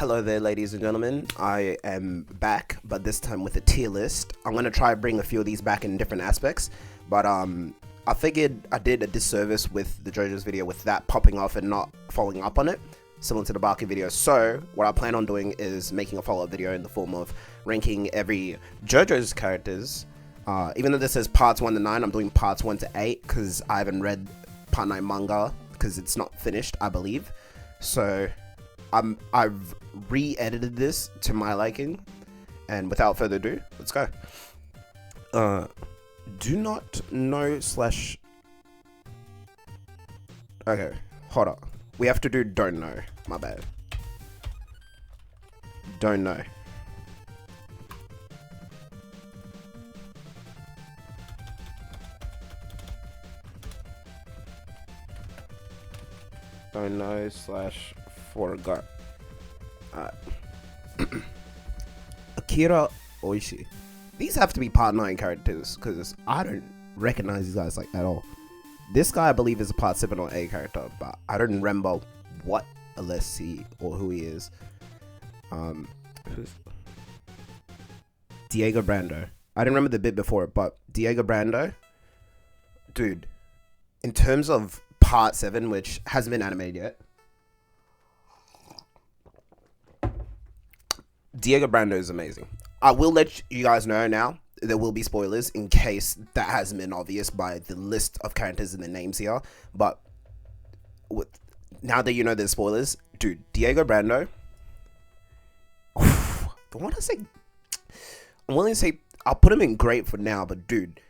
Hello there, ladies and gentlemen. I am back, but this time with a tier list. I'm gonna try bring a few of these back in different aspects, but I figured I did a disservice with the Jojo's video with that popping off and not following up on it, similar to the Barky video. So what I plan on doing is making a follow-up video in the form of ranking every Jojo's characters. Even though this says parts 1 to 9, I'm doing parts 1 to 8 because I haven't read part 9 manga because it's not finished, I believe. So I've re-edited this to my liking, and without further ado, let's go. Do not know slash. Okay, hold up. We have to do don't know. My bad. Don't know. Don't know slash forgot. Akira Oishi. These have to be part 9 characters because I don't recognize these guys like at all. This guy I believe is a part 7 or 8 character, but I don't remember what LSC or who he is. Who's Diego Brando. I didn't remember the bit before it, but Diego Brando, dude, in terms of part 7, which hasn't been animated yet, Diego Brando is amazing. I will let you guys know now, there will be spoilers in case that hasn't been obvious by the list of characters and the names here. But now that you know there's spoilers, dude, Diego Brando, I want to say, I'm willing to say, I'll put him in great for now, but dude,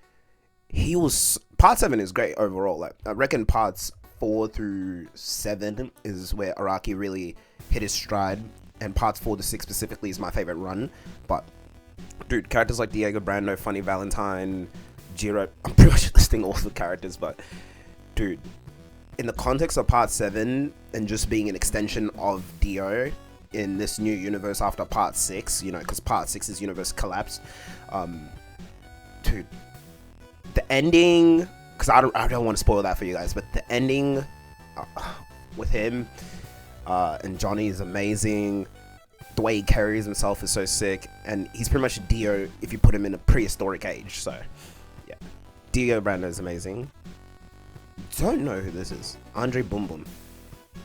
he was, part 7 is great overall. Like, I reckon parts 4 through 7 is where Araki really hit his stride. And parts 4 to 6 specifically is my favorite run. But, dude, characters like Diego Brando, Funny Valentine, Jiro, I'm pretty much listing all the characters, but, dude, in the context of part 7 and just being an extension of Dio in this new universe after part 6, you know, because part 6's universe collapsed, dude, the ending, because I don't want to spoil that for you guys, but the ending with him and Johnny is amazing. The way he carries himself is so sick, and he's pretty much Dio if you put him in a prehistoric age. So yeah, Dio Brando is amazing. Don't know who this is. Andre Boom Boom.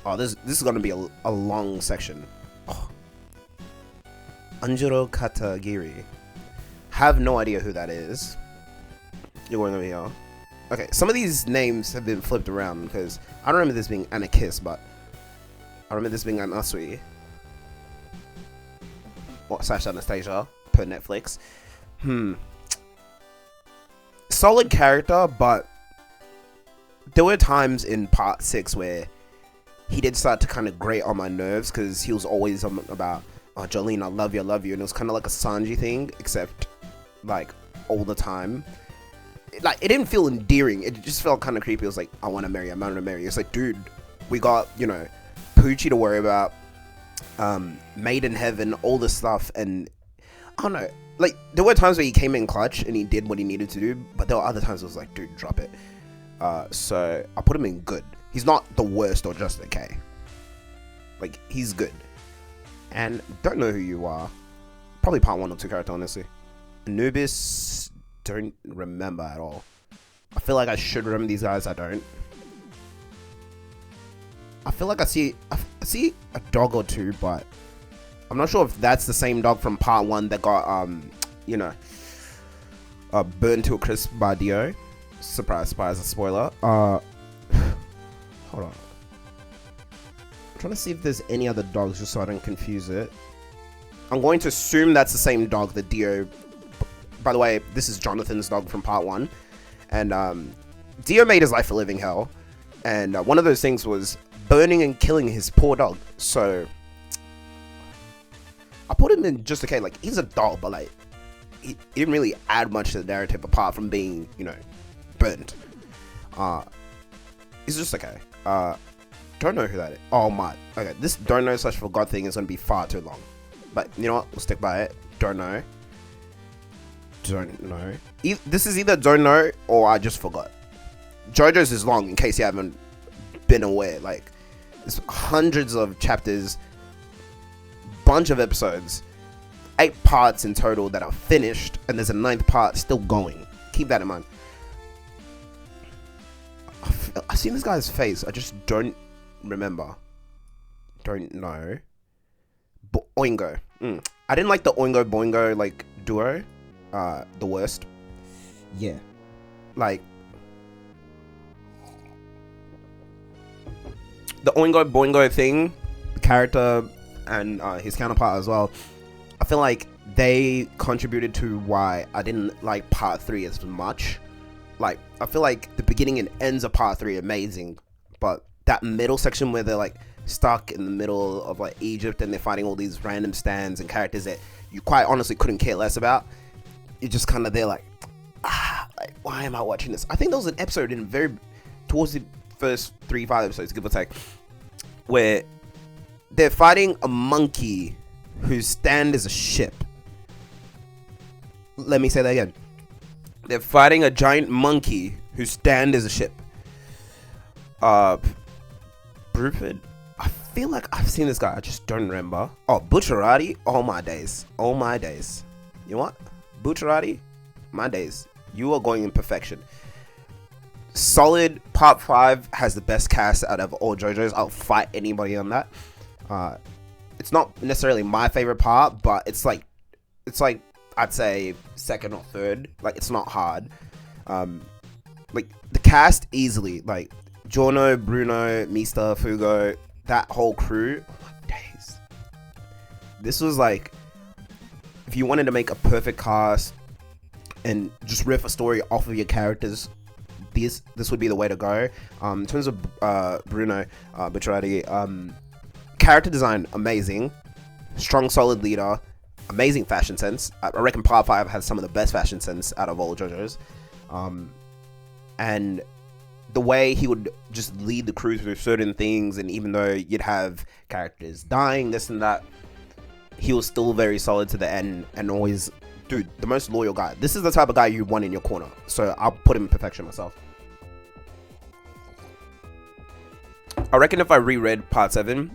Oh, this is gonna be a long section. Oh. Anjuro Katagiri. Have no idea who that is. You're going over here. Okay, some of these names have been flipped around because I don't remember this being Anakiss, but I remember this being Anasui. Or slash Anastasia per Netflix. Solid character, but there were times in part 6 where he did start to kind of grate on my nerves because he was always about, oh, Jolene, I love you, and it was kind of like a Sanji thing, except like all the time. Like, it didn't feel endearing, it just felt kind of creepy. It was like, I want to marry you. It's like, dude, we got, you know, Poochie to worry about, Made in Heaven, all this stuff, and I don't know, like, there were times where he came in clutch and he did what he needed to do, but there were other times it was like, dude, drop it. So I put him in good. He's not the worst or just okay. Like, he's good. And don't know who you are. Probably part 1 or 2 character, honestly. Anubis, don't remember at all. I feel like I should remember these guys, I don't. I feel like I see a dog or two, but I'm not sure if that's the same dog from part 1 that got you know, burnt to a crisp by Dio. Surprise, a spoiler. Hold on. I'm trying to see if there's any other dogs just so I don't confuse it. I'm going to assume that's the same dog that Dio. By the way, this is Jonathan's dog from part 1, and Dio made his life a living hell, and one of those things was burning and killing his poor dog. So I put him in just okay. Like, he's a dog, but like he didn't really add much to the narrative apart from being, you know, burnt. He's just okay. Don't know who that is. Oh my. Okay, this don't know slash forgot thing is gonna be far too long. But you know what? We'll stick by it. Don't know. This is either don't know or I just forgot. Jojo's is long in case you haven't been aware. Like, there's hundreds of chapters bunch of episodes, 8 parts in total that are finished, and there's a 9th part still going. Keep that in mind. I've seen this guy's face. I just don't remember. Don't know. Oingo. I didn't like the Oingo Boingo like duo. The worst. Yeah. Like the Oingo Boingo thing, the character and his counterpart as well. I feel like they contributed to why I didn't like part 3 as much. Like, I feel like the beginning and ends of part 3 are amazing, but that middle section where they're like stuck in the middle of like Egypt and they're fighting all these random stands and characters that you quite honestly couldn't care less about, you're just kind of there like why am I watching this? I think there was an episode towards the first 3-5 episodes, give or take, where they're fighting a monkey whose stand is a ship. Let me say that again. They're fighting a giant monkey whose stand is a ship. Bruford? I feel like I've seen this guy. I just don't remember. Oh, Bucciarati? Oh my days. Oh my days. You know what? Bucciarati? My days. You are going in perfection. Solid. Part 5 has the best cast out of all JoJo's. I'll fight anybody on that. It's not necessarily my favorite part, but it's like I'd say 2nd or 3rd. Like, it's not hard. Like the cast easily, like Giorno, Bruno, Mista, Fugo, that whole crew. Oh my days. This was like, if you wanted to make a perfect cast and just riff a story off of your characters, this would be the way to go. In terms of Bruno Bucciarati, character design amazing, strong solid leader, amazing fashion sense. I reckon part 5 has some of the best fashion sense out of all JoJo's, and the way he would just lead the crew through certain things, and even though you'd have characters dying, this and that, he was still very solid to the end and always, dude, the most loyal guy. This is the type of guy you want in your corner, so I'll put him in perfection myself. I reckon if I reread part 7,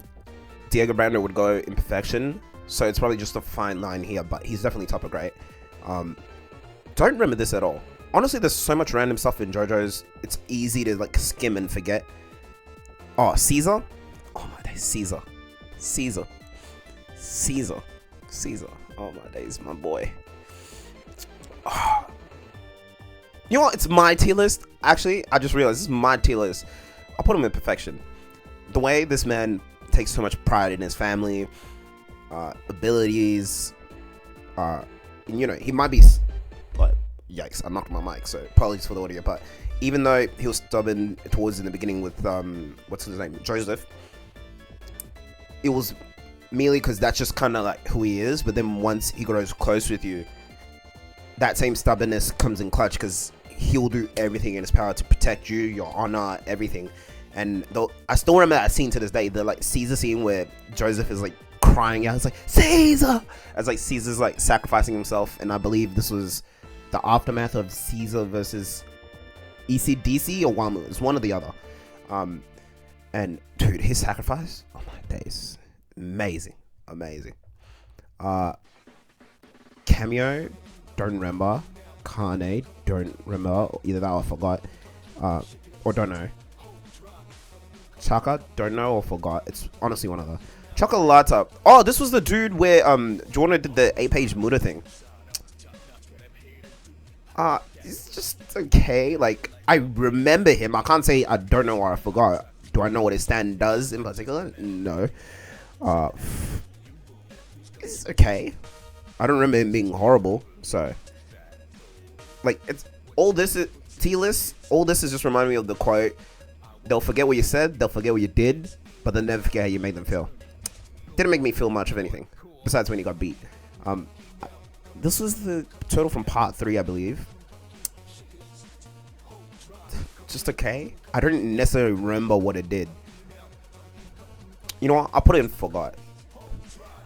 Diego Brando would go in perfection, so it's probably just a fine line here, but he's definitely top of great. Don't remember this at all. Honestly, there's so much random stuff in JoJo's, it's easy to like skim and forget. Oh, Caesar? Oh my days, Caesar. Oh my days, my boy. Oh. You know what? It's my tier list. Actually, I just realized this is my tier list. I'll put him in perfection. The way this man takes so much pride in his family, abilities, you know, he might be like, yikes, I knocked my mic, so apologies for the audio, but even though he was stubborn towards in the beginning with what's his name, Joseph, it was merely because that's just kind of like who he is. But then once he grows close with you, that same stubbornness comes in clutch, because he'll do everything in his power to protect you, your honor, everything. And though I still remember that scene to this day, the like Caesar scene where Joseph is like crying out, it's like Caesar, as like Caesar's like sacrificing himself. And I believe this was the aftermath of Caesar versus ECDC or WAMU. It's one or the other. And dude, his sacrifice, oh my days, amazing. Cameo, don't remember. Carne, don't remember. Either that or I forgot. Or don't know. Chaka, don't know or forgot. It's honestly one of the. Chocolata. Oh, this was the dude where Giorno did the 8-page Muda thing. It's just okay. Like, I remember him. I can't say I don't know or I forgot. Do I know what his stand does in particular? No. It's okay. I don't remember him being horrible. So, like, it's all this is tier list. All this is just reminding me of the quote. They'll forget what you said. They'll forget what you did, but they'll never forget how you made them feel. Didn't make me feel much of anything besides when he got beat. This was the total from part 3, I believe. Just okay. I don't necessarily remember what it did. You know what? I'll put it in forgot.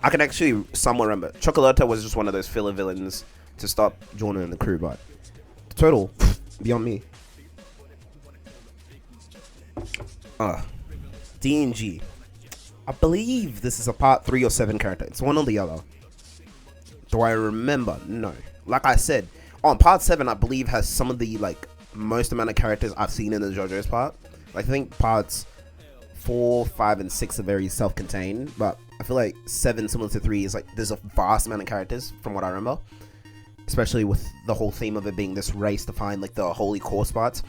I can actually somewhat remember. Chocolata was just one of those filler villains to stop Giorno and the crew, but the total, beyond me. DNG. I believe this is a part 3 or 7 character. It's one or the other. Do I remember? No. Like I said, on part 7, I believe has some of the like most amount of characters I've seen in the JoJo's part. I think parts 4, 5, and 6 are very self-contained, but I feel like 7, similar to 3, is like there's a vast amount of characters from what I remember. Especially with the whole theme of it being this race to find like the holy core spots.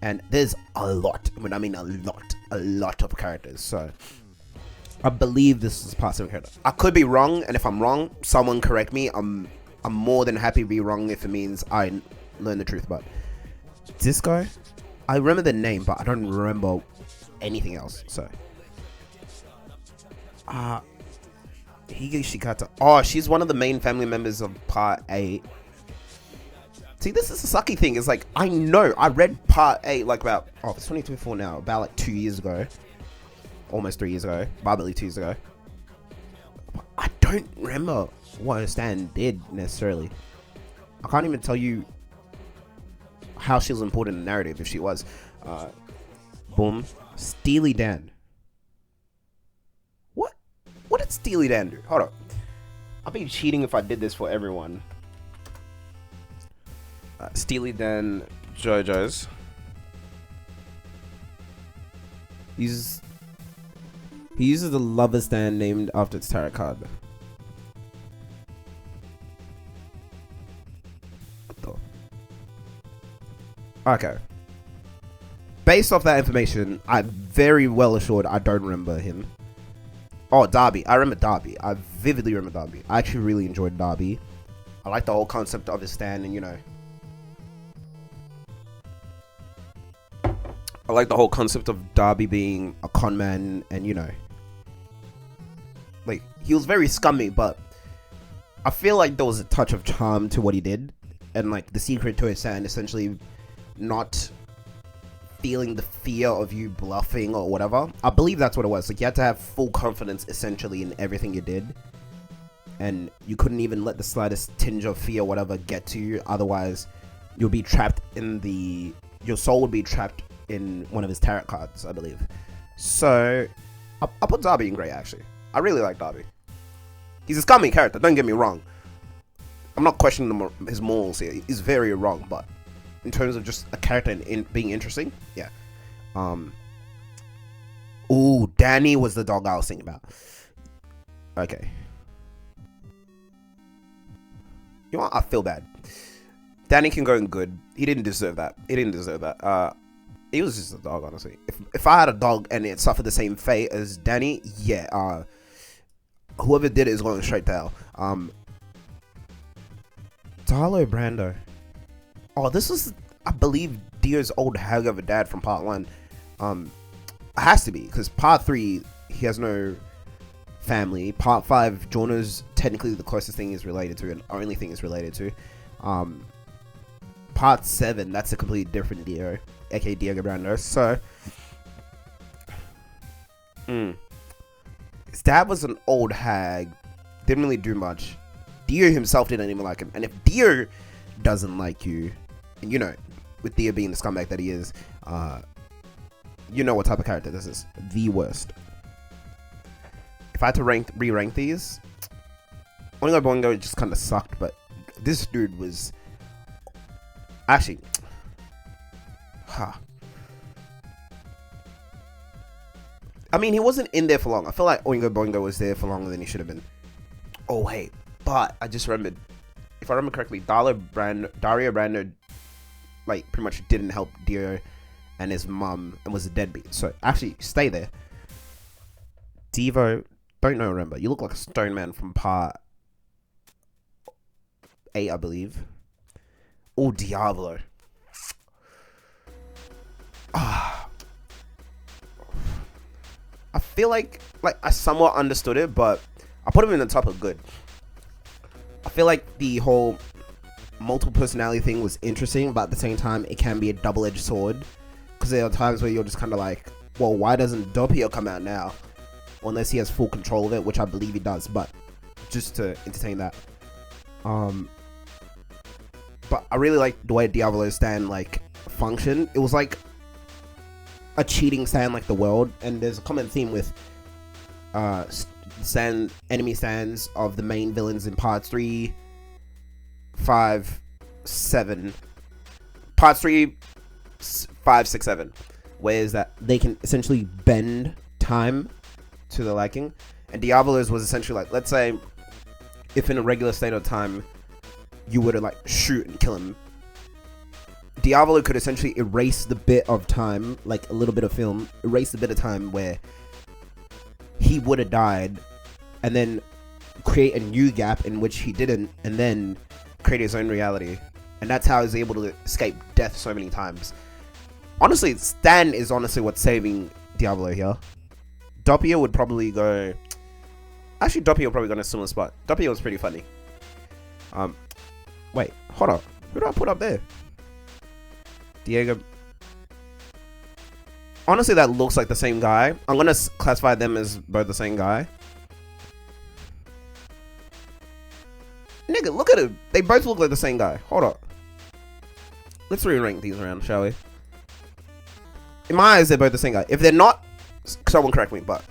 And there's a lot, when I mean a lot of characters. So I believe this is part 7 character. I could be wrong, and if I'm wrong, someone correct me. I'm more than happy to be wrong if it means I learn the truth. But this guy, I remember the name, but I don't remember anything else. So Hige Shikata. Oh, she's one of the main family members of part 8. See, this is a sucky thing. It's like, I know, I read part 8 like about, it's 2024 now, about like 2 years ago. Almost 3 years ago. But I believe 2 years ago. But I don't remember what Stan did necessarily. I can't even tell you how she was important in the narrative, if she was. Boom. Steely Dan. What did Steely Dan do? Hold up. I'd be cheating if I did this for everyone. Steely Dan JoJo's. He uses the lover stand named after its tarot card. What the? Okay. Based off that information, I'm very well assured I don't remember him. Oh, Darby. I remember Darby. I vividly remember Darby. I actually really enjoyed Darby. I like the whole concept of his stand, and you know, I like the whole concept of Darby being a con man, and you know, like, he was very scummy, but I feel like there was a touch of charm to what he did, and like the secret to his stand, essentially not feeling the fear of you bluffing or whatever. I believe that's what it was. Like, you had to have full confidence essentially in everything you did, and you couldn't even let the slightest tinge of fear or whatever get to you, otherwise you'll be trapped in your soul would be trapped in one of his tarot cards, I believe. So I put Darby in great, actually. I really like Darby. He's a scummy character, don't get me wrong. I'm not questioning his morals here. He's very wrong, but in terms of just a character and being interesting, yeah. Ooh, Danny was the dog I was thinking about. Okay. You know what? I feel bad. Danny can go in good. He didn't deserve that. He was just a dog, honestly. If I had a dog and it suffered the same fate as Danny, yeah. Whoever did it is going straight to hell. Darlo Brando. Oh, this was, I believe, Dio's old hag of a dad from part 1. It has to be, because part 3, he has no family. Part 5, Jono's technically the closest thing he's related to, and only thing he's related to. Part 7, that's a completely different Dio, aka Diego Brando. So, his dad was an old hag, didn't really do much. Dio himself didn't even like him, and if Dio doesn't like you, and you know, with Dio being the scumbag that he is, you know what type of character this is. The worst. If I had to re-rank these, Oingo Boingo just kind of sucked, but this dude was actually, I mean, he wasn't in there for long. I feel like Oingo Boingo was there for longer than he should have been. Oh wait, but I just remembered, if I remember correctly, Dario Brando, like, pretty much didn't help Dio and his mum and was a deadbeat. So actually, stay there. Devo, don't know, remember. You look like a stone man from part 8, I believe. Oh, Diablo. I feel like I somewhat understood it, but I put him in the top of good. I feel like the whole multiple personality thing was interesting, but at the same time, it can be a double-edged sword, because there are times where you're just kind of like, well, why doesn't Doppio come out now? Unless he has full control of it, which I believe he does, but just to entertain that. But I really like the way Diablo's stand, like, functioned. It was like a cheating stand like the world, and there's a common theme with enemy stands of the main villains in parts 3, 5, 7. Parts 3, 5, 6, 7. Where is that they can essentially bend time to their liking. And Diablo's was essentially like, let's say, if in a regular state of time, you were to like shoot and kill him, Diablo could essentially erase the bit of time, like a little bit of film, erase the bit of time where he would have died, and then create a new gap in which he didn't, and then create his own reality. And that's how he's able to escape death so many times. Honestly, Stan is honestly what's saving Diablo here. Doppio would probably go... Actually, Doppio probably got in a similar spot. Doppio was pretty funny. Wait, hold up. Who do I put up there? Diego. Honestly, that looks like the same guy. I'm gonna classify them as both the same guy. Nigga, look at him. They both look like the same guy. Hold up. Let's re-rank these around, shall we? In my eyes, they're both the same guy. If they're not, someone correct me, but...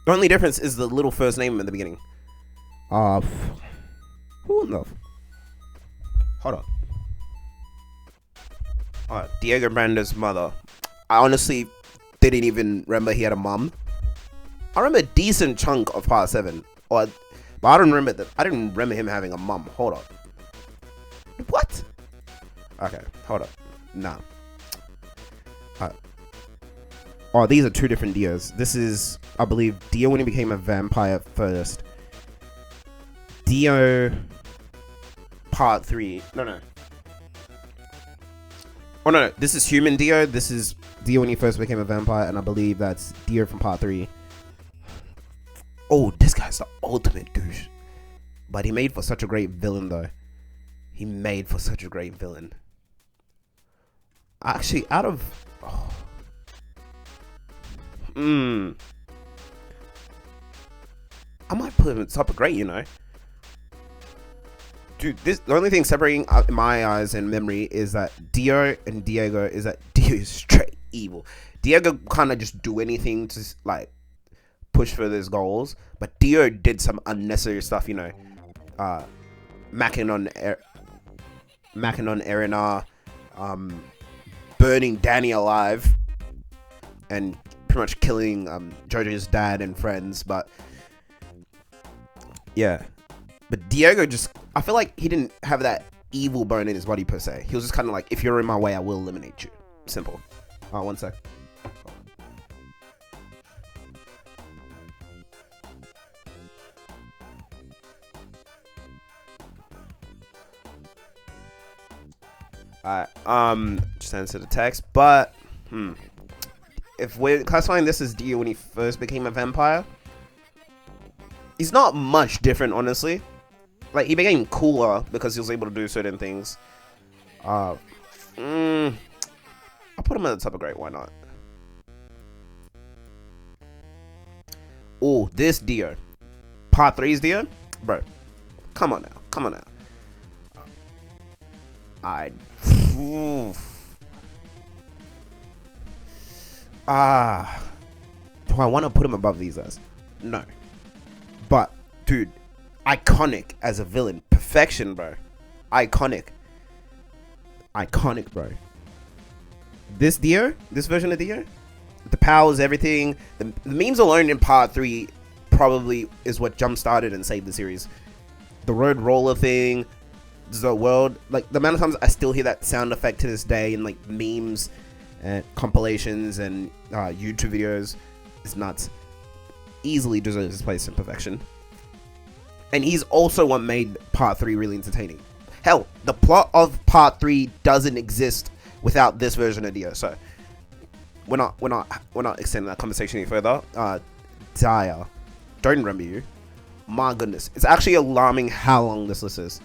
The only difference is the little first name in the beginning. Who in the... Hold on. Alright, Diego Brando's mother. I honestly didn't even remember he had a mum. I remember a decent chunk of part 7. But I don't remember that. I didn't remember him having a mum. Hold on. What? Okay, hold up. Nah. Oh, these are two different Dios. This is, I believe, Dio when he became a vampire first. Dio part 3. No. Oh, no. This is human Dio. This is Dio when he first became a vampire. And I believe that's Dio from part 3. Oh, this guy's the ultimate douche. But he made for such a great villain, though. He made for such a great villain. Actually, out of... Oh. I might put him at top of great, you know. Dude, the only thing separating in my eyes and memory is that Dio and Diego is that Dio is straight evil. Diego kind of just do anything to like push for his goals, but Dio did some unnecessary stuff, you know. Macking on Erina, burning Danny alive, and pretty much killing Jojo's dad and friends. But yeah, but Diego just, I feel like he didn't have that evil bone in his body per se. He was just kind of like, if you're in my way, I will eliminate you. Simple. One sec. Alright, just answer the text, but if we're classifying this as Dio when he first became a vampire, he's not much different, honestly. Like, he became cooler because he was able to do certain things. I'll put him at the top of great, why not? Oh, this Dio. Part 3's Dio? Bro, come on now. Do I want to put him above these guys? No. But, dude, iconic as a villain. Perfection, bro. Iconic, bro. This Dio, this version of Dio, the powers, everything. The memes alone in part 3 probably is what jump-started and saved the series. The road roller thing, the world, like the amount of times I still hear that sound effect to this day in like memes and compilations and YouTube videos is nuts. Easily deserves his place in perfection. And he's also what made part 3 really entertaining. Hell, the plot of part 3 doesn't exist without this version of Dio. So we're not extending that conversation any further. Dia, don't remember you. My goodness, it's actually alarming how long this list is.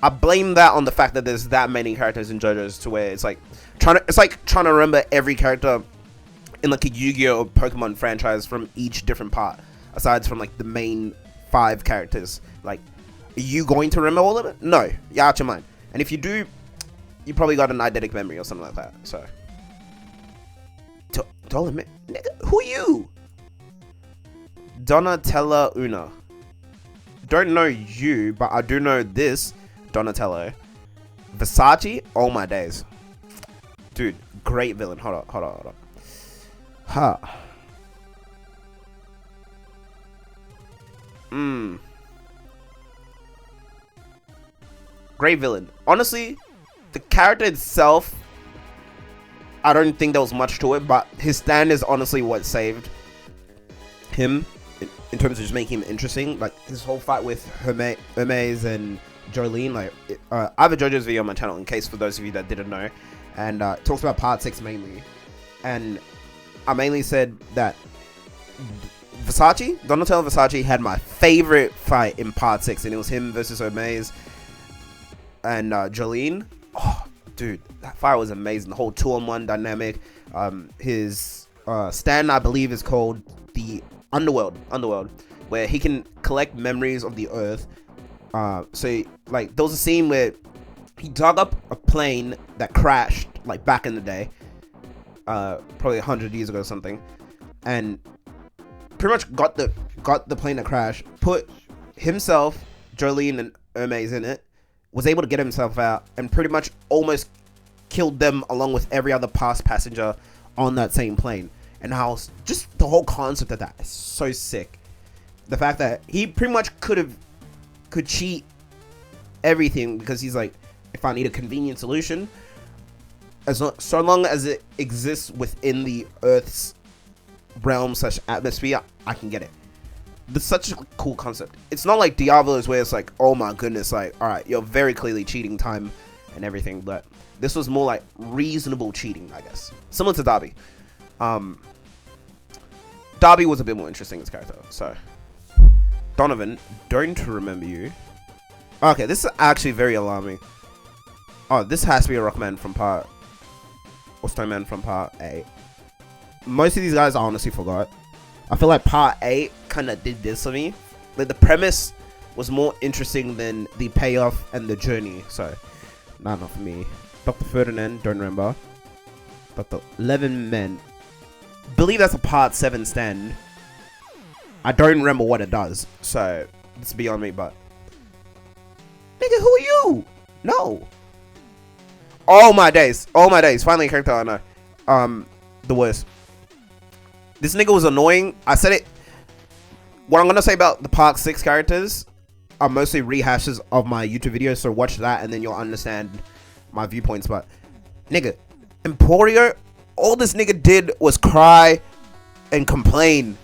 I blame that on the fact that there's that many characters in JoJo's to where it's like trying to remember every character in like a Yu-Gi-Oh! Or Pokemon franchise from each different part, aside from like the main 5 characters. Like, are you going to remember all of it? No, you're out your mind. And if you do, you probably got an eidetic memory or something like that. So Don't admit, nigga, who are you? Donatella Una. Don't know you, but I do know this Donatello. Versace, oh my days. Dude, great villain. Hold on. Huh. Great villain. Honestly, the character itself, I don't think there was much to it, but his stand is honestly what saved him in terms of just making him interesting. Like his whole fight with Hermes and Jolene. Like I have a Jojo's video on my channel, in case for those of you that didn't know, and it talks about part 6 mainly. And I mainly said that Donatello Versace had my favorite fight in part 6, and it was him versus Hermes and Jolene. Oh, dude, that fight was amazing. The whole 2-on-1 dynamic. His stand, I believe, is called the Underworld, where he can collect memories of the Earth. So, like, there was a scene where he dug up a plane that crashed, like, back in the day, probably 100 years ago or something, and pretty much got the plane that crashed, put himself, Jolene, and Hermes in it, was able to get himself out, and pretty much almost killed them along with every other past passenger on that same plane. And how just the whole concept of that is so sick. The fact that he pretty much could cheat everything, because he's like, if I need a convenient solution, so long as it exists within the Earth's realm/atmosphere, I can get it. That's such a cool concept. It's not like Diablo's, where it's like, oh my goodness, like, all right, you're very clearly cheating time and everything, but this was more like reasonable cheating, I guess, similar to Darby. Darby was a bit more interesting as character. So Donovan, don't remember you. Okay, this is actually very alarming. Oh, this has to be a Rockman from part, or Stoneman from part 8. Most of these guys I honestly forgot. I feel like part 8 kind of did this for me. Like, the premise was more interesting than the payoff and the journey. So, not for me. Dr. Ferdinand, don't remember. Dr. 11 Men. Believe that's a part 7 stand. I don't remember what it does. So, it's beyond me, but... Nigga, who are you? No. Oh my days. Finally a character I know. The worst. This nigga was annoying. I said it. What I'm gonna say about the part 6 characters are mostly rehashes of my YouTube videos, so watch that and then you'll understand my viewpoints. But nigga, Emporio, all this nigga did was cry and complain.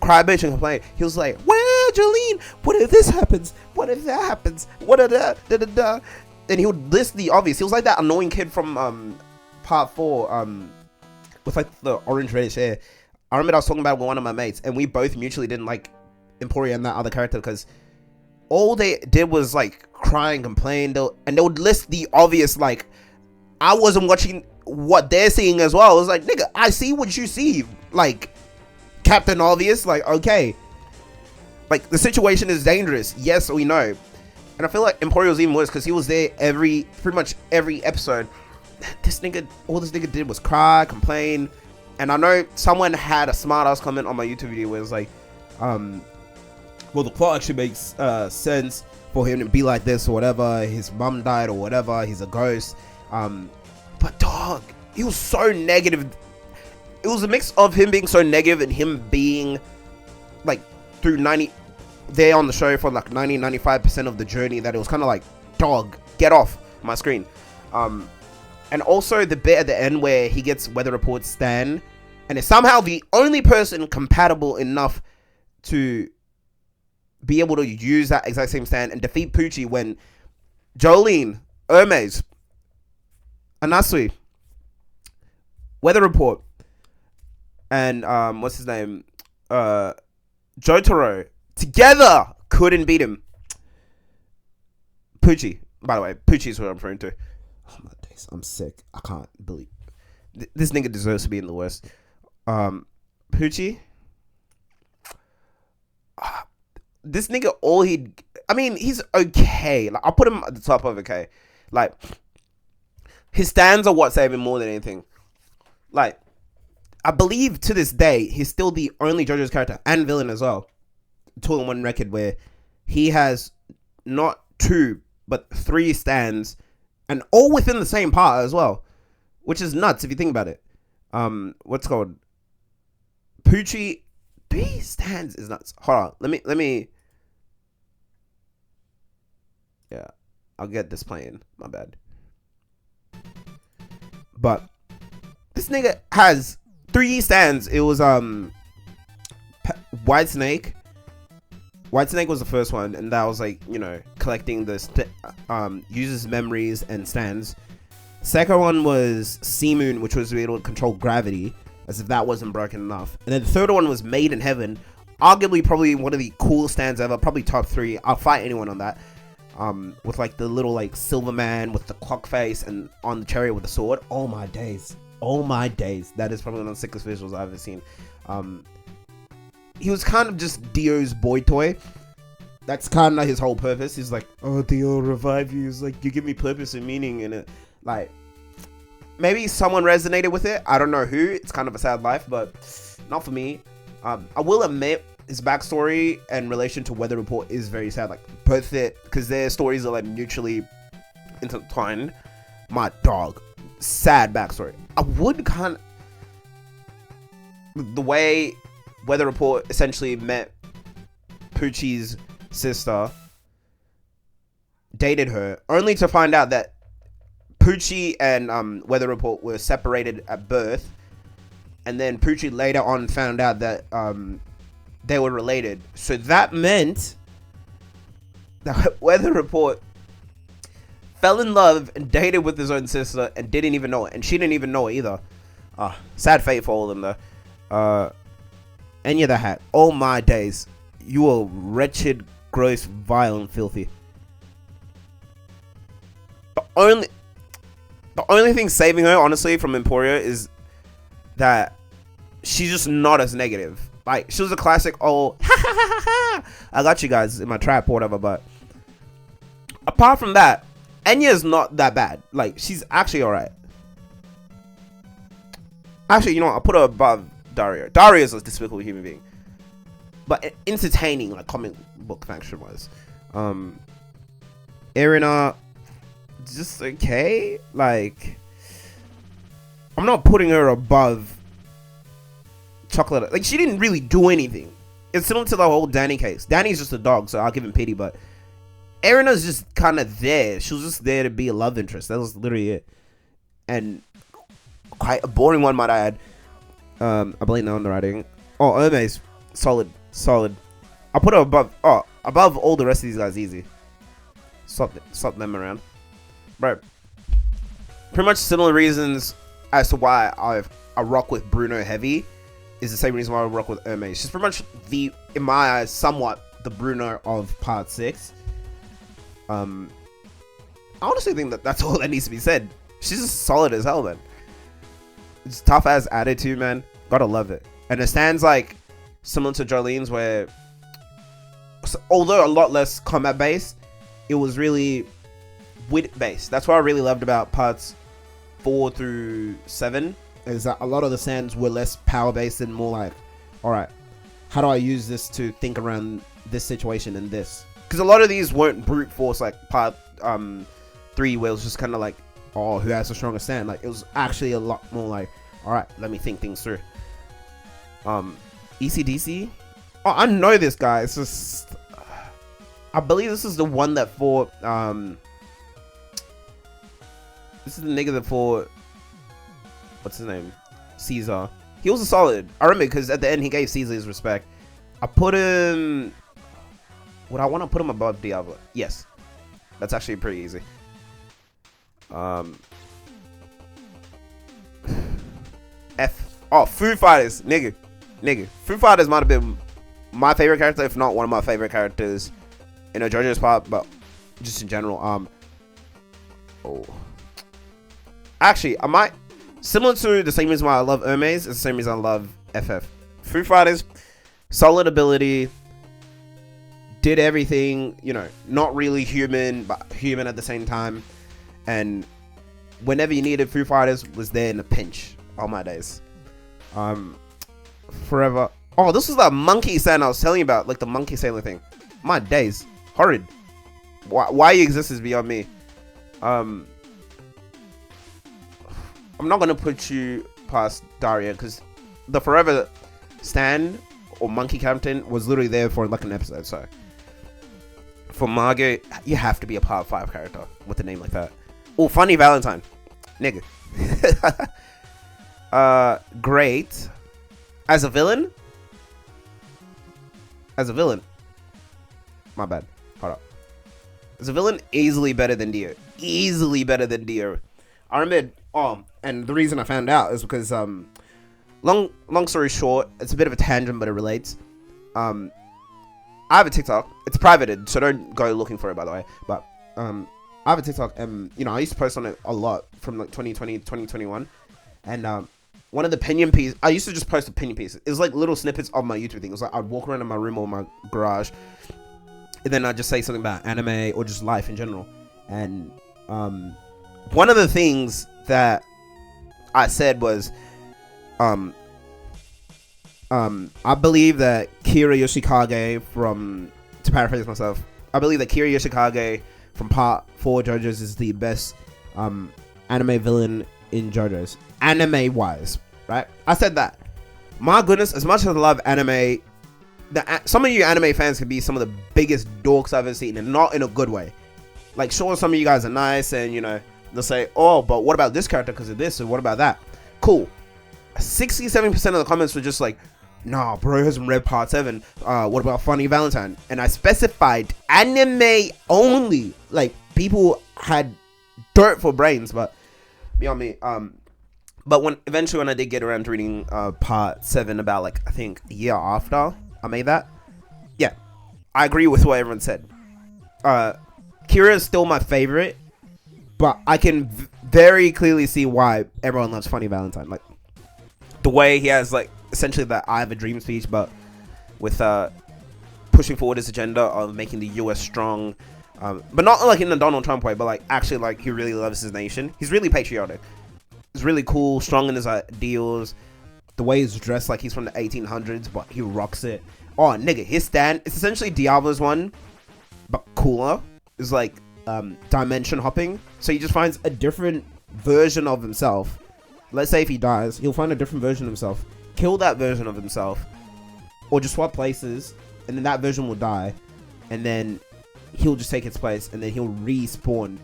Cry, bitch, and complain. He was like, well, Jolene, what if this happens? What if that happens? What if that? Da, da, da. And he would list the obvious. He was like that annoying kid from part 4, with like the orange reddish hair. I remember I was talking about it with one of my mates, and we both mutually didn't like Emporio and that other character, because all they did was like cry and complain. And they would list the obvious, like, I wasn't watching what they're seeing as well. It was like, nigga, I see what you see. Like, Captain Obvious, like, okay. Like, the situation is dangerous. Yes, we know. And I feel like Emporio was even worse, because he was there pretty much every episode. All this nigga did was cry, complain. And I know someone had a smart ass comment on my YouTube video where it's like, well, the plot actually makes sense for him to be like this or whatever. His mum died or whatever. He's a ghost. But dog, he was so negative. It was a mix of him being so negative and him being like through there on the show for like 95% of the journey, that it was kind of like, dog, get off my screen. And also the bit at the end where he gets Weather Report Stan, and is somehow the only person compatible enough to be able to use that exact same stand and defeat Poochie, when Jolene, Hermes, Anasui, Weather Report, and what's his name, Jotaro, together couldn't beat him. Poochie, by the way, Poochie is what I'm referring to. Oh my days, I'm sick. I can't believe this nigga deserves to be in the West. Poochie, this nigga, he's okay. Like, I'll put him at the top of okay. Like, his stands are what save him more than anything. Like, I believe to this day, he's still the only JoJo's character and villain as well. 2-in-1 record where he has not 2, but 3 stands, and all within the same part as well, which is nuts if you think about it. What's it called? Poochie, 3 stands is nuts. Hold on, let me. Yeah, I'll get this playing. My bad. But this nigga has 3 stands. It was White Snake. White Snake was the first one, and that was like, you know, collecting the users' memories and stands. Second one was Sea Moon, which was able to control gravity, as if that wasn't broken enough. And then the third one was Made in Heaven, arguably probably one of the coolest stands ever, probably top 3. I'll fight anyone on that. With like the little like silver man with the clock face and on the chariot with the sword. Oh my days. Oh my days. That is probably one of the sickest visuals I've ever seen. He was kind of just Dio's boy toy. That's kind of his whole purpose. He's like, oh, Dio, revive you. He's like, you give me purpose and meaning in it. Like, maybe someone resonated with it. I don't know who. It's kind of a sad life, but not for me. I will admit, his backstory and relation to Weather Report is very sad. Like, both it, because their stories are like mutually intertwined. My dog. Sad backstory. I would kind of... The way Weather Report essentially met Poochie's sister, dated her, only to find out that Poochie and Weather Report were separated at birth, and then Poochie later on found out that they were related. So that meant that Weather Report fell in love and dated with his own sister and didn't even know it, and she didn't even know it either. Sad fate for all of them though. Enya the Hat. Oh my days. You are wretched, gross, vile, and filthy. The only thing saving her, honestly, from Emporia is that she's just not as negative. Like, she was a classic, oh, I got you guys in my trap or whatever, but apart from that, Enya is not that bad. Like, she's actually alright. Actually, you know what? I'll put her above Dario. Dario is a despicable human being, but entertaining, like comic book faction wise. Erina, just okay. Like, I'm not putting her above Chocolate. Like, she didn't really do anything. It's similar to the whole Danny case. Danny's just a dog, so I'll give him pity, but Erina's just kind of there. She was just there to be a love interest. That was literally it. And quite a boring one, might I add. I blame now on the writing. Oh, Hermes, solid. I'll put her above all the rest of these guys, easy. Swap them around, bro. Pretty much similar reasons as to why I rock with Bruno heavy is the same reason why I rock with Hermes. She's pretty much in my eyes, somewhat the Bruno of Part 6. I honestly think that's all that needs to be said. She's just solid as hell, man. It's tough as attitude, man. Gotta love it. And it stands like similar to Jolene's, where although a lot less combat based, it was really wit based. That's what I really loved about parts 4 through 7, is that a lot of the stands were less power based and more like, all right, how do I use this to think around this situation and this? Because a lot of these weren't brute force like part 3, where it was just kind of like, oh, who has a stronger stand? Like, it was actually a lot more like, all right, let me think things through. ECDC. Oh, I know this guy. It's just, I believe this is the one that fought. This is the nigga that fought. What's his name? Caesar. He was a solid. I remember because at the end he gave Caesar his respect. I put him. Would I want to put him above Diablo? Yes, that's actually pretty easy. Foo Fighters, nigga. Foo Fighters might have been my favorite character, if not one of my favorite characters in a JoJo's part, but just in general. Actually, I might, similar to the same reason why I love Hermes, it's the same reason I love FF. Foo Fighters, solid ability, did everything, you know, not really human, but human at the same time, and whenever you needed, Foo Fighters was there in a pinch. All my days. Forever. Oh, this was that monkey stand I was telling you about, like the monkey sailor thing. My days, horrid. Why you exist is beyond me. I'm not gonna put you past Daria because the Forever stand or monkey captain was literally there for like an episode. So for Margot, you have to be a part 5 character with a name like that. Oh, Funny Valentine, nigga. Great as a villain. My bad. Hold up. As a villain, easily better than Dio. Easily better than Dio. I remember. And the reason I found out is because long story short, it's a bit of a tangent, but it relates. I have a TikTok. It's privated, so don't go looking for it, by the way. But I have a TikTok, and I used to post on it a lot from like 2020, 2021, and one of the opinion pieces, I used to just post opinion pieces. It was like little snippets of my YouTube thing. It was like I'd walk around in my room or my garage, and then I'd just say something about anime or just life in general. And one of the things that I said was, I believe that Kira Yoshikage to paraphrase myself, I believe that Kira Yoshikage from Part 4 JoJo's is the best anime villain in JoJo's. Anime-wise, right? I said that. My goodness, as much as I love anime, some of you anime fans can be some of the biggest dorks I've ever seen, and not in a good way. Like, sure, some of you guys are nice, and, they'll say, oh, but what about this character because of this, and what about that? Cool. 67% of the comments were just like, nah, bro hasn't read Part 7. What about Funny Valentine? And I specified anime only. Like, people had dirt for brains, but beyond me. But eventually when I did get around to reading Part 7 about, like, I think a year after I made that, yeah, I agree with what everyone said. Kira is still my favorite, but I can very clearly see why everyone loves Funny Valentine. Like, the way he has, like, essentially that I Have a Dream speech, but with pushing forward his agenda of making the US strong, but not like in the Donald Trump way, but like actually like he really loves his nation. He's really patriotic. He's really cool, strong in his ideals. The way he's dressed, like he's from the 1800s, but he rocks it. Oh, nigga, his stand, it's essentially Diablo's one, but cooler. It's like dimension hopping. So he just finds a different version of himself. Let's say if he dies, he'll find a different version of himself, kill that version of himself, or just swap places, and then that version will die, and then he'll just take its place, and then he'll respawn.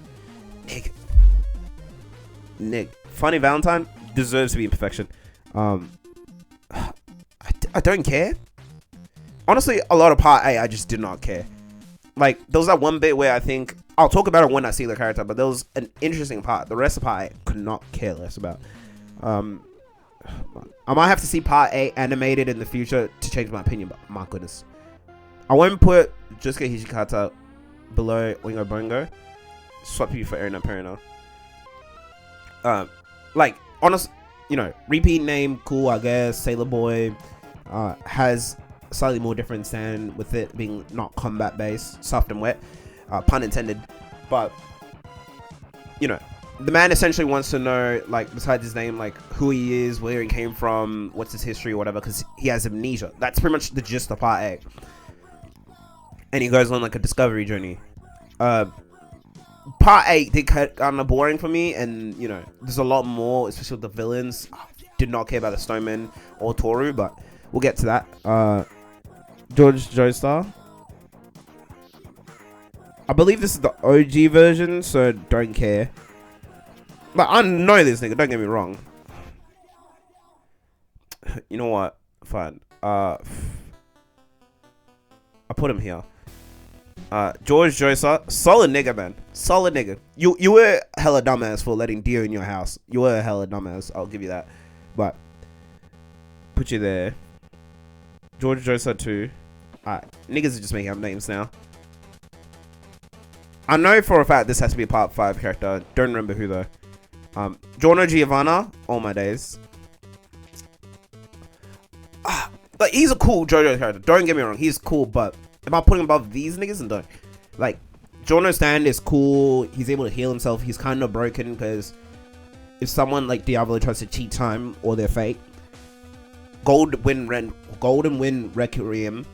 Nick, Funny Valentine deserves to be in perfection. I don't care. Honestly, a lot of Part 8, I just did not care. Like, there was that one bit where I think, I'll talk about it when I see the character, but there was an interesting part. The rest of Part 8 could not care less about. I might have to see Part 8 animated in the future to change my opinion, but my goodness. I won't put Josuke Hijikata below Oingo Bongo. Swap you for Erina Perina. Like, honest, repeat name, cool, I guess. Sailor Boy has slightly more different stand with it being not combat based, soft and wet, pun intended. But the man essentially wants to know, like, besides his name, like, who he is, where he came from, what's his history or whatever, because he has amnesia. That's pretty much the gist of Part 8. And he goes on like a discovery journey. Part 8 did kind of boring for me, and there's a lot more, especially with the villains. I did not care about the Snowman or Toru, but we'll get to that. George Joestar. I believe this is the OG version, so don't care. But I know this nigga, don't get me wrong. You know what? Fine. I put him here. George Joestar, solid nigga, man. Solid nigga. You were hella dumbass for letting Dio in your house. You were a hella dumbass, I'll give you that. But put you there. George Joestar 2. Alright, niggas are just making up names now. I know for a fact this has to be a Part 5 character. Don't remember who though. Giorno Giovanna, all my days. Like, he's a cool JoJo character. Don't get me wrong, he's cool, but am I putting him above these niggas? And don't. Like, Giorno's stand is cool. He's able to heal himself. He's kind of broken because if someone like Diablo tries to cheat time or their fate, Golden Wind Requiem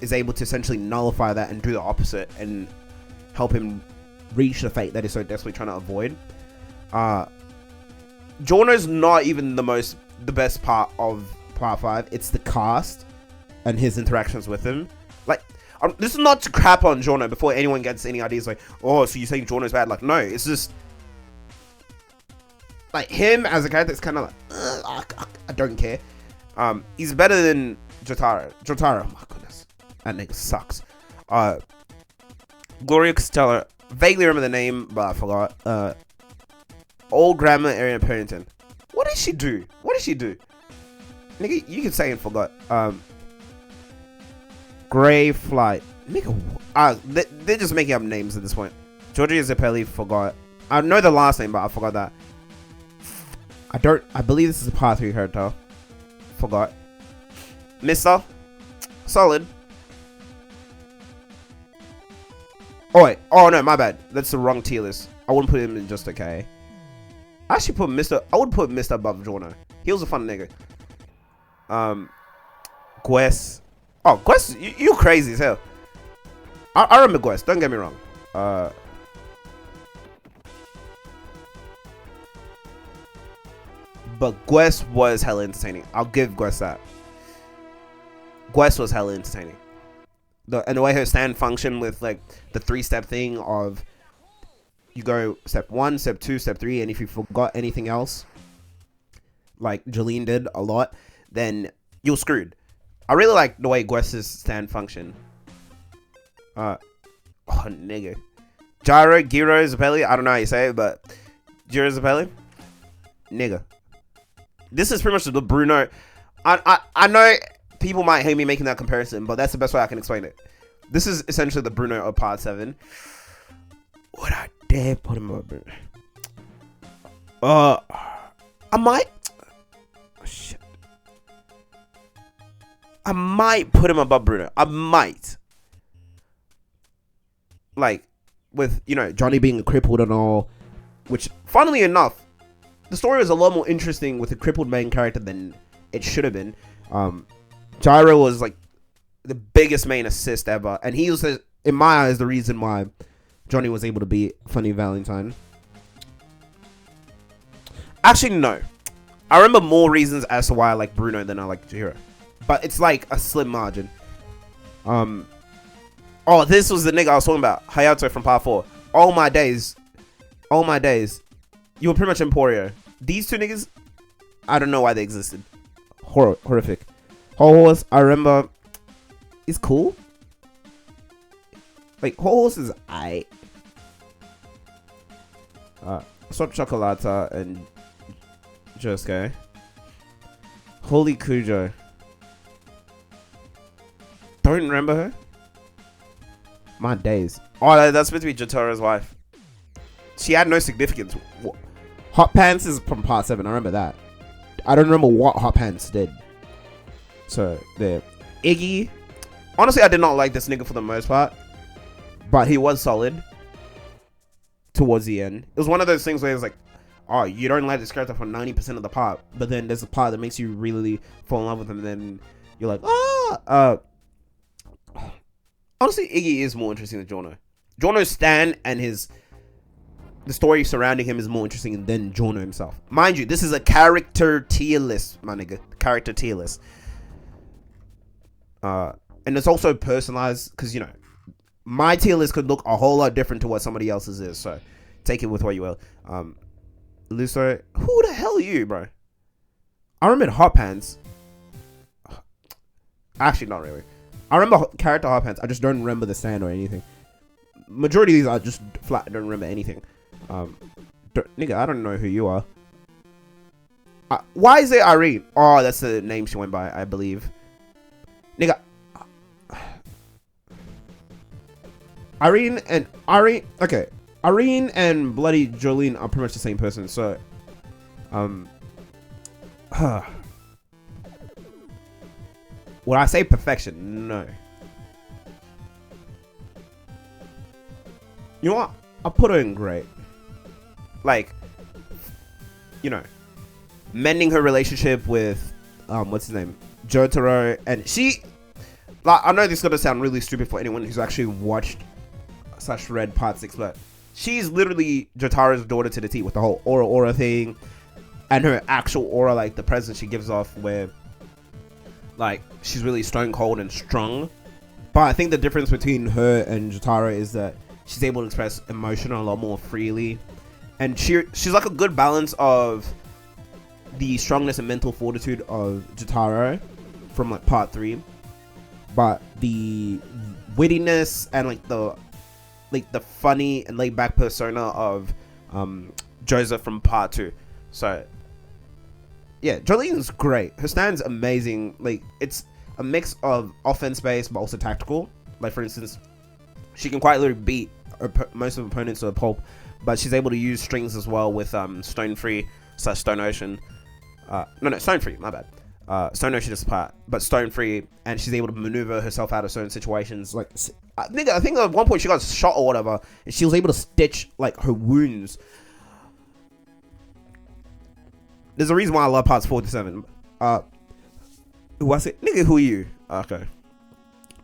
is able to essentially nullify that and do the opposite and help him reach the fate that he's so desperately trying to avoid. Jono's not even the best part of part 5. It's the cast and his interactions with him. Like, this is not to crap on Jono before anyone gets any ideas like, oh, so you're saying Jono's bad? Like, no, it's just like him as a character is kind of like, I don't care. He's better than Jotaro. Oh my goodness, that nigga sucks. Gloria Costello, vaguely remember the name, but I forgot. Old Grandma Ariana Parrington. What did she do? Nigga, you can say and forgot. Gray Flight. Nigga, they're just making up names at this point. Georgia Zappelli, forgot. I know the last name, but I forgot that. I believe this is a part 3 character. Forgot. Mister. Solid. Oh wait. Oh no, my bad. That's the wrong tier list. I wouldn't put him in just okay. I actually put Mr. I would put Mr. above Jono. He was a fun nigga. Gwes. Oh, Gwes, you crazy as hell. I remember Gwes, don't get me wrong. But Gwes was hella entertaining. I'll give Gwes that. Gwes was hella entertaining. And the way her stand functioned with like the 3-step thing of you go step 1, step 2, step 3, and if you forgot anything else, like Jolene did a lot, then you're screwed. I really like the way Gwes's stand function. Oh nigga. Giro Zappelli, I don't know how you say it, but Giro Zappelli, nigga. This is pretty much the Bruno. I know people might hate me making that comparison, but that's the best way I can explain it. This is essentially the Bruno of part 7. Would I dare put him up? I might. Oh, shit. I might put him above Bruno. I might. Like, with, you know, Johnny being crippled and all, which, funnily enough, the story was a lot more interesting with a crippled main character than it should have been. Gyro was, like, the biggest main assist ever, and he was, in my eyes, the reason why Johnny was able to beat Funny Valentine. Actually, no. I remember more reasons as to why I like Bruno than I like Jiro. But it's like a slim margin. Oh, this was the nigga I was talking about. Hayato from part 4. All my days. You were pretty much Emporio. These two niggas, I don't know why they existed. Horrific. Horse, I remember, is cool. Like, Horse is aight. Swap Chocolata and Josuke. Holy Kujo. Don't remember her? My days. Oh, that's meant to be Jotaro's wife. She had no significance. Hot Pants is from part 7. I remember that. I don't remember what Hot Pants did. So, there. Iggy. Honestly, I did not like this nigga for the most part. But he was solid. Towards the end. It was one of those things where it's like, oh, you don't like this character for 90% of the part. But then there's a part that makes you really fall in love with him. And then you're like, honestly, Iggy is more interesting than Jono. Jono's stand and the story surrounding him is more interesting than Jono himself. Mind you, this is a character tier list, my nigga. Character tier list. And it's also personalized because, you know, my tier list could look a whole lot different to what somebody else's is. So take it with what you will. Luso, who the hell are you, bro? I remember Hot Pants. Actually, not really. I remember character Hot Pants. I just don't remember the stand or anything. Majority of these I just flat don't remember anything. Nigga, I don't know who you are. Why is it Irene? Oh, that's the name she went by, I believe. Nigga. Irene. Okay. Irene and bloody Jolene are pretty much the same person, so. Would I say perfection? No. You know what? I'll put her in great. Like, you know, mending her relationship with, what's his name? Jotaro, and she, like, I know this is gonna sound really stupid for anyone who's actually watched / read part 6, but she's literally Jotaro's daughter to the T with the whole aura thing, and her actual aura, like the presence she gives off, where like she's really stone cold and strong. But I think the difference between her and Jotaro is that she's able to express emotion a lot more freely, and she's like a good balance of the strongness and mental fortitude of Jotaro from like part 3, but the wittiness and like the funny and laid back persona of Joseph from part 2. So yeah, Jolene's great. Her stand's amazing. Like, it's a mix of offense based but also tactical. Like, for instance, she can quite literally beat most of her opponents to a pulp, but she's able to use strings as well with Stone Free / Stone Ocean. No, Stone Free, my bad. Stone Ocean is part, but Stone Free, and she's able to maneuver herself out of certain situations. Like, I think at one point she got shot or whatever, and she was able to stitch like her wounds. There's a reason why I love parts 4 to 7. Who I said, nigga, who are you? Okay.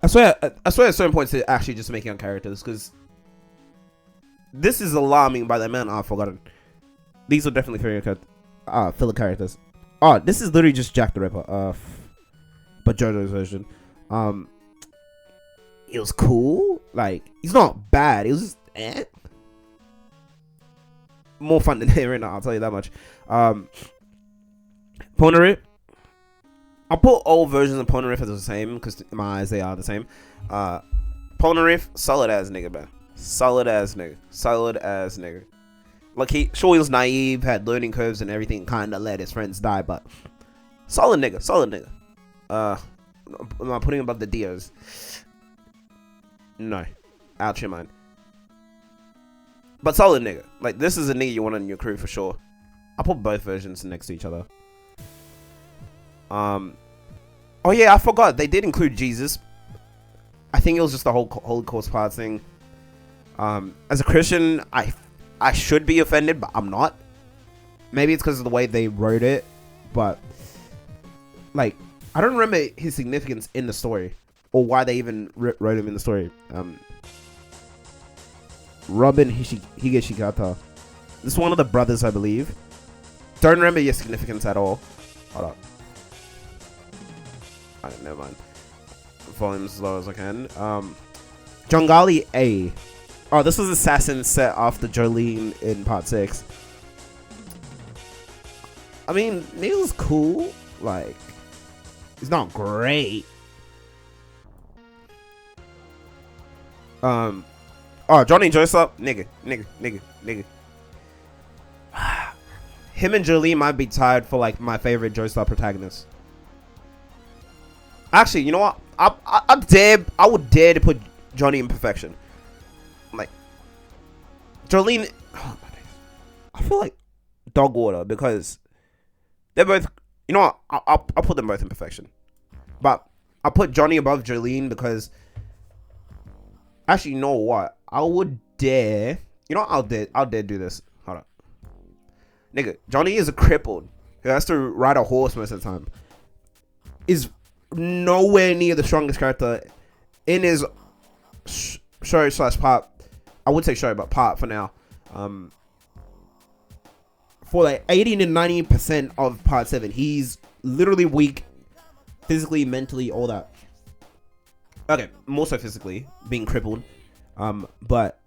I swear at certain points they're actually just making up characters, because this is alarming by the amount I've forgotten. These are definitely filler characters. Oh, this is literally just Jack the Ripper. But Jojo's version. It was cool. Like, he's not bad. It was just more fun than hearing. I'll tell you that much. Polnareff. I'll put all versions of Polnareff as the same, because in my eyes they are the same. Polnareff, solid ass nigga, man. Solid ass nigga. Like, he was naive, had learning curves and everything, kind of let his friends die, but solid nigga. Am I putting above the Dios? No, out your mind. But solid nigga. Like, this is a nigga you want on your crew for sure. I'll put both versions next to each other. Oh yeah, I forgot, they did include Jesus. I think it was just the whole Holocaust part thing. As a Christian, I should be offended, but I'm not. Maybe it's because of the way they wrote it, but like, I don't remember his significance in the story, or why they even wrote him in the story. Robin Higashikata. This is one of the brothers, I believe. Don't remember your significance at all. Hold up. Alright, never mind. Volume as low as I can. Jongali A. Oh, this was Assassin set after Jolene in part 6. I mean, Neil's cool. Like, he's not great. Oh, Johnny Joseph, nigga. Him and Jolene might be tied for like my favorite Joestar protagonist. Actually, you know what? I would dare to put Johnny in Perfection. Like, Jolene, oh my days. I feel like dog water, because they're both, you know what? I'll put them both in Perfection. But I'll put Johnny above Jolene because, actually, you know what? I would dare, you know what? I'll dare do this. Hold on. Nigga, Johnny is a crippled who has to ride a horse most of the time. Is nowhere near the strongest character in his show / part. I would say show, but part for now. For like 80 to 90% of part 7, he's literally weak, physically, mentally, all that. Okay, more so physically, being crippled. But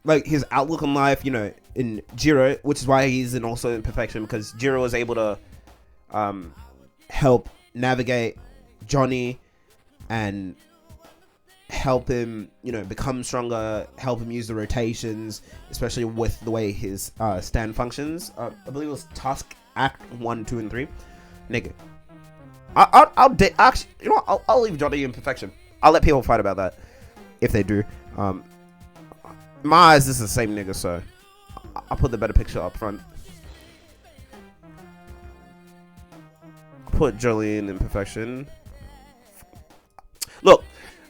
like his outlook on life, you know, in Jiro, which is why he's also in Perfection, because Jiro was able to help navigate Johnny and help him, you know, become stronger, help him use the rotations, especially with the way his stand functions. I believe it was Task Act 1, 2, and 3. Nigga, I'll actually, you know what? I'll leave Johnny in Perfection. I'll let people fight about that if they do. In my eyes, this is the same nigga, so I'll put the better picture up front. Put Jolene in Perfection. Look,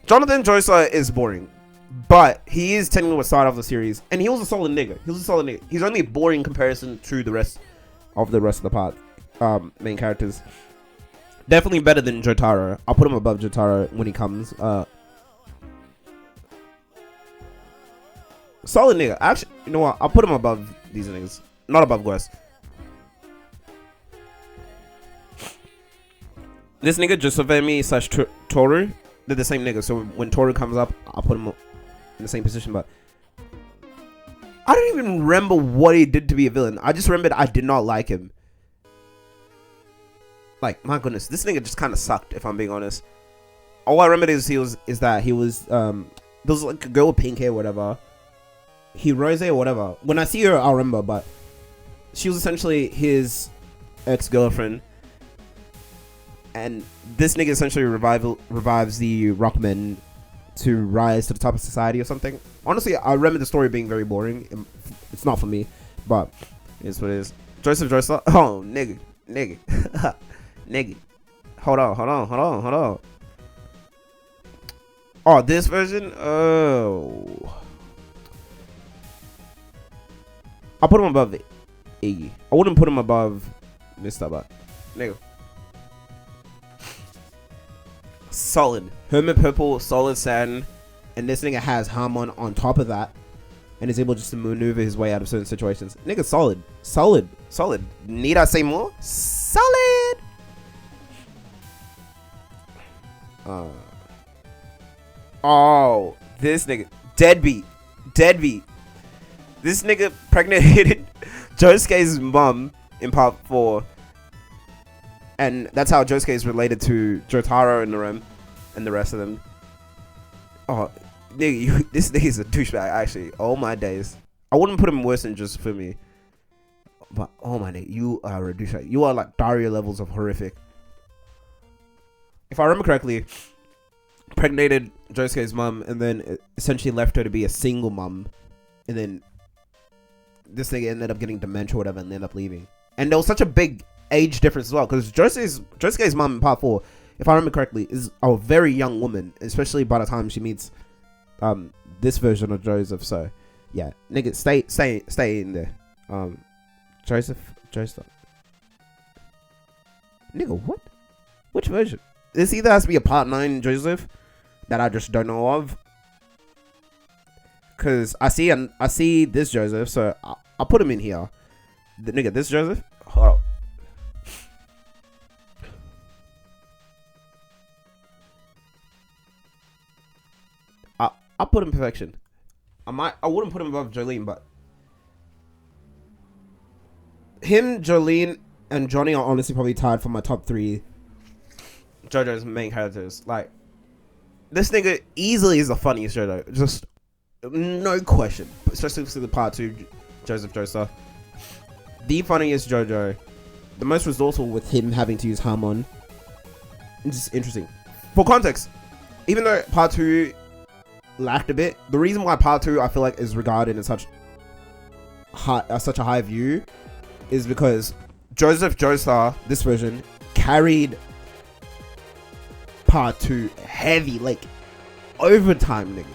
Jonathan Joestar is boring, but he is technically the start of the series, and he was a solid nigga. He's only boring in comparison to the rest of the part, main characters. Definitely better than Jotaro. I'll put him above Jotaro when he comes. Solid nigga. Actually, you know what? I'll put him above these niggas. Not above West. This nigga, Joseph slash Toru, they're the same nigga. So when Toru comes up, I'll put him in the same position. But I don't even remember what he did to be a villain. I just remembered I did not like him. Like, my goodness, this nigga just kind of sucked, if I'm being honest. All I remember is that he was there was like a girl with pink hair, whatever. Rose or whatever. When I see her, I'll remember, but she was essentially his ex-girlfriend. And this nigga essentially revives the Rockmen to rise to the top of society or something. Honestly, I remember the story being very boring. It's not for me, but it's what it is. Joseph. Oh, nigga. Nigga. Hold on. Oh, this version? Oh. I'll put him above Iggy. I wouldn't put him above Mr. But nigga. Solid. Hermit Purple, solid Saturn. And this nigga has Harmon on top of that. And is able just to maneuver his way out of certain situations. Nigga, solid. Need I say more? Solid. Oh, this nigga. Deadbeat. This nigga pregnated Josuke's mom in part 4. And that's how Josuke is related to Jotaro and the rest of them. Oh, nigga, this nigga's a douchebag, actually. Oh my days. I wouldn't put him worse than just for me. But, oh my nigga, you are a douchebag. You are like Dario levels of horrific. If I remember correctly, pregnated Josuke's mom and then essentially left her to be a single mom. And then this nigga ended up getting dementia or whatever and ended up leaving. And there was such a big age difference as well, because Josuke's mom in part 4, if I remember correctly, is a very young woman, especially by the time she meets this version of Joseph. So yeah, nigga, stay in there. Joseph. Nigga, what? Which version? This either has to be a part 9 Joseph that I just don't know of. Cause I see this Joseph, so I'll put him in here. The nigga, this Joseph. Hold up. I'll put him perfection. I wouldn't put him above Jolene, but him, Jolene, and Johnny are honestly probably tied for my top 3 JoJo's main characters. Like, this nigga easily is the funniest JoJo. Just no question. Especially for the part 2 Joseph Joestar. The funniest JoJo. The most resourceful with him having to use Harmon. It's just interesting. For context, even though part 2 lacked a bit, the reason why part 2 I feel like is regarded in such a high view is because Joseph Joestar, this version, carried part 2 heavy, like overtime, nigga.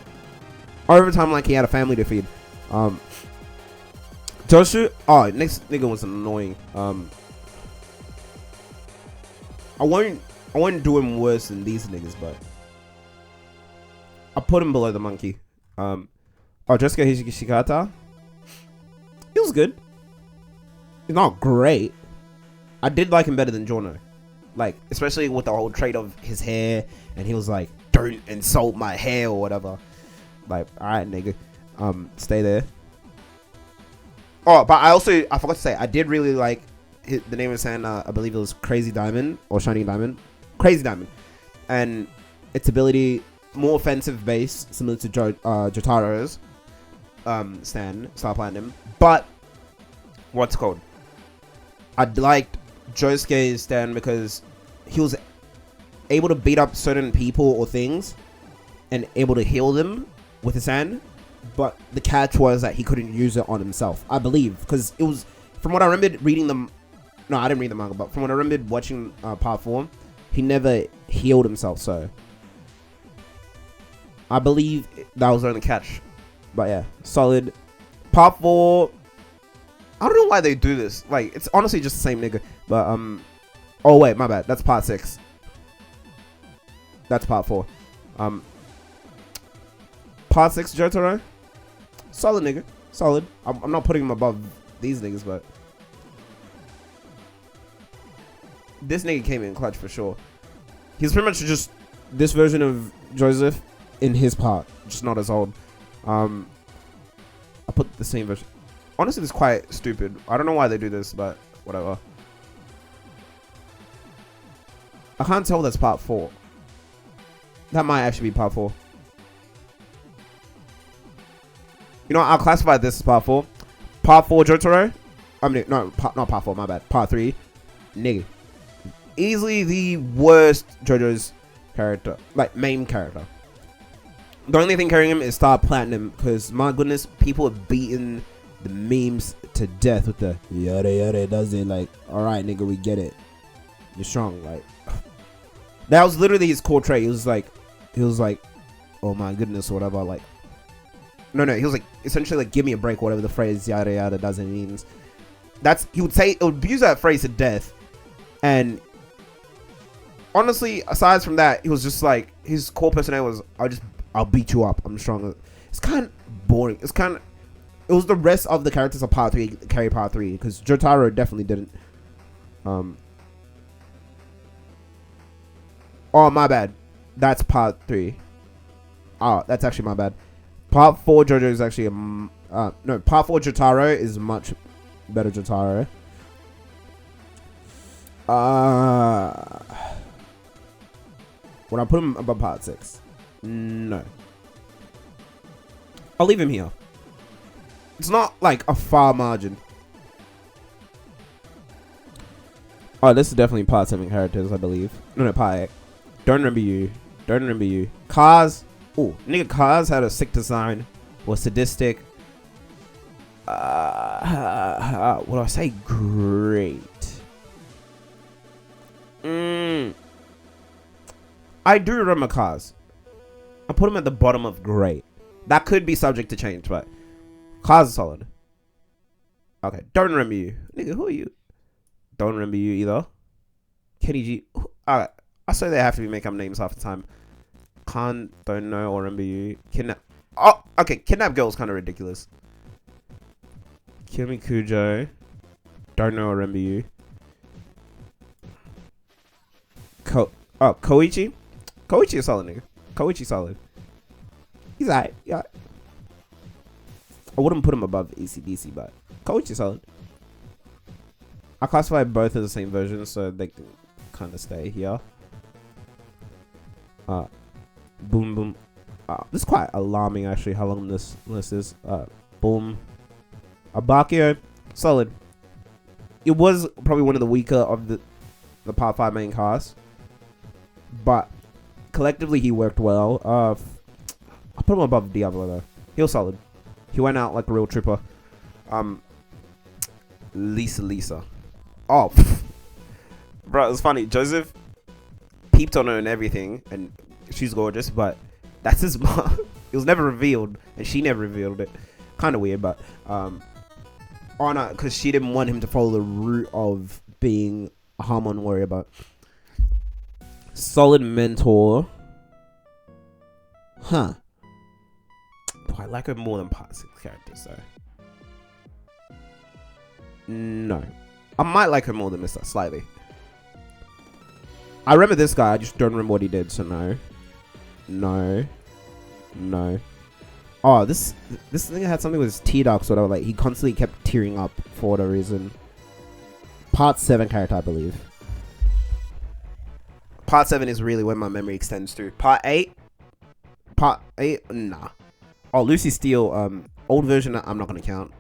Overtime, like he had a family to feed. Joshua, next nigga was annoying. I won't do him worse than these niggas, but I'll put him below the monkey. Jessica Hishikata. He was good. He's not great. I did like him better than Jono. Like, especially with the whole trait of his hair, and he was like, "Don't insult my hair" or whatever. Like, alright, nigga. Stay there. Oh, but I forgot to say, I did really like the name of San. I believe it was Crazy Diamond or Shining Diamond. Crazy Diamond, and its ability, more offensive base, similar to Jotaro's Star Platinum. But what's it called? I liked Josuke's stand because he was able to beat up certain people or things and able to heal them with his hand. But the catch was that he couldn't use it on himself, I believe, because it was, from what I remembered reading them. No, I didn't read the manga, but from what I remembered watching part 4, he never healed himself. So I believe that was the only catch. But yeah, solid. Part 4. I don't know why they do this. Like, it's honestly just the same nigga. But Oh wait, my bad. That's part 6. That's part 4. Part 6 Jotaro. Solid nigga. Solid. I'm not putting him above these niggas, but this nigga came in clutch for sure. He's pretty much just this version of Joseph in his part, just not as old. I put the same version. Honestly, this is quite stupid. I don't know why they do this, but whatever. I can't tell that's part 4. That might actually be part 4. You know what? I'll classify this as part 4. Part 4 Jotaro. I mean, no, not part 4, my bad. Part 3. Nigga. Easily the worst JoJo's character. Like, main character. The only thing carrying him is Star Platinum. Because, my goodness, people are beating the memes to death with the yada yada does it. Like, alright, nigga, we get it. You're strong. Like, that was literally his core trait. He was like, oh my goodness, or whatever. Like, no, he was like, essentially like, give me a break, whatever the phrase yada yada doesn't means. He would say, it would use that phrase to death. And honestly, aside from that, he was just like, his core personality was, I'll beat you up. I'm stronger. It's kind of boring. It was the rest of the characters of part 3 carry part 3, because Jotaro definitely didn't. Oh, my bad. That's part 3. Oh, that's actually my bad. Part 4 Jojo is actually no, part 4 Jotaro is much better Jotaro. Would I put him above part 6? No. I'll leave him here. It's not like a far margin. Oh, this is definitely part 7 characters, I believe. No, part 8. Don't remember you. Cars. Oh, nigga, Cars had a sick design. Was sadistic. What do I say? Great. I do remember Cars. I put him at the bottom of great. That could be subject to change, but Cars is solid. Okay, don't remember you. Nigga, who are you? Don't remember you either. Kenny G. Alright, I say they have to be make up names half the time. Don't know or remember you. Kidnap. Oh, okay. Kidnap Girl is kind of ridiculous. Kimi Kujo. Don't know or remember you. Koichi. Koichi is solid, nigga. Koichi solid. He's alright. Yeah. I wouldn't put him above ECDC, but Koichi solid. I classify both as the same version, so they can kind of stay here. Boom boom. This is quite alarming actually how long this list is. Boom. Abakio, solid. It was probably one of the weaker of the part 5 main cast, but collectively he worked well. I'll put him above Diablo though. He was solid. He went out like a real trooper. Lisa. Oh, bro, it's funny. Joseph peeped on her and everything, and she's gorgeous, but that's his mom. It was never revealed, and she never revealed it. Kind of weird, but oh no, because she didn't want him to follow the route of being a Harmon warrior. But solid mentor. Huh? Do I like her more than part 6 characters though? No, I might like her more than Mr. Slightly. I remember this guy. I just don't remember what he did. So no. Oh, this thing had something with his tear ducts or whatever. Like, he constantly kept tearing up for whatever reason. Part 7 character, I believe. Part 7 is really where my memory extends to. Part 8, nah. Oh, Lucy Steele. Old version, I'm not gonna count.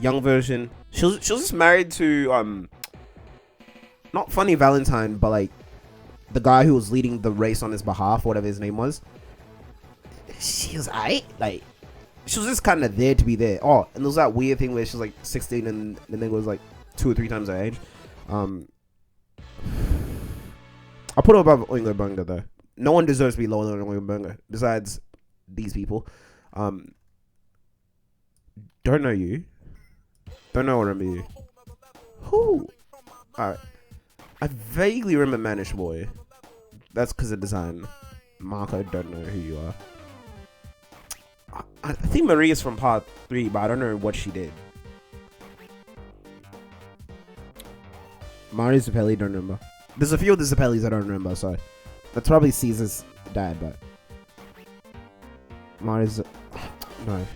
Young version, she was just married to not Funny Valentine, but like the guy who was leading the race on his behalf, whatever his name was. She was aight. Like, she was just kind of there to be there. Oh, and there was that weird thing where she was like 16 and the nigga was like 2 or 3 times her age. I'll put her above Oingo Boingo though. No one deserves to be lower than Oingo Boingo besides these people. Don't know you. Don't know or remember you. Who? Alright. I vaguely remember Manish Boy. That's because of design. Mark, I don't know who you are. I think Maria's from part 3, but I don't know what she did. Mario Zappelli, don't remember. There's a few of the Zappellis I don't remember, so that's probably Caesar's dad, but Mario's no.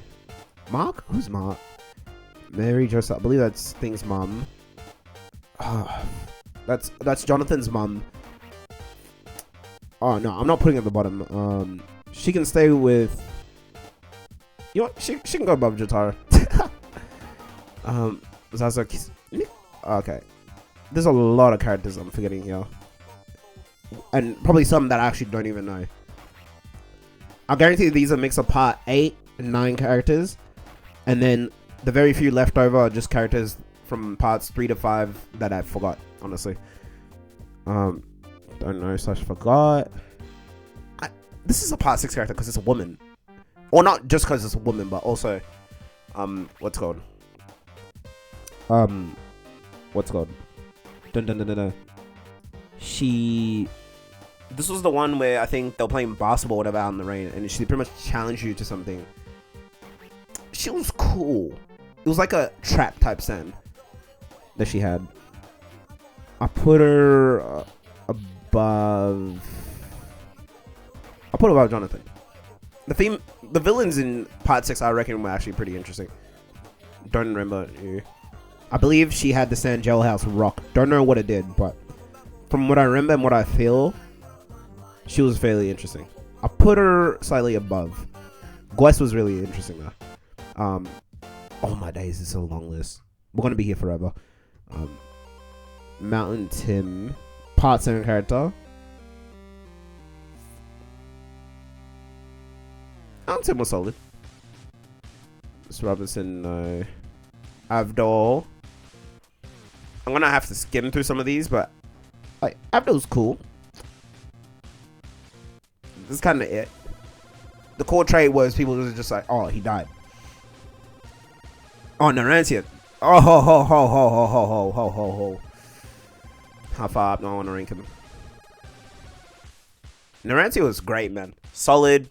Mark? Who's Mark? Mary Joseph. I believe that's Thing's mum. That's Jonathan's mum. Oh no, I'm not putting it at the bottom. She can stay with. You know what? She can go above Jotaro. Zaza. Okay. There's a lot of characters I'm forgetting here. And probably some that I actually don't even know. I guarantee these are a mix of part 8 and 9 characters. And then the very few left over are just characters from parts 3 to 5 that I forgot, honestly. Don't know, forgot. This is a part 6 character because it's a woman. Or not just because it's a woman, but also, what's it called? What's it called? Dun, dun, dun, dun, dun. This was the one where I think they were playing basketball or whatever out in the rain, and she pretty much challenged you to something. She was cool. It was like a trap type stand that she had. I put her above. I put her above Jonathan. The villains in part 6, I reckon, were actually pretty interesting. Don't remember who. I believe she had the Sand Jailhouse rock. Don't know what it did, but from what I remember and what I feel, she was fairly interesting. I put her slightly above. Gwes was really interesting though. Oh my days, it's a long list. We're gonna be here forever. Mountain Tim, part 7 character. Mountain Tim was solid. Mr. Robinson, no. Avdol. I'm gonna have to skim through some of these, but like Avdol's cool. This is kind of it. The core trait was people was just like, oh, he died. Oh, Narantia. Oh, ho, ho, ho, ho, ho, ho, ho, ho, ho, ho. How far up? No, I want to rank him. Narantia was great, man. Solid.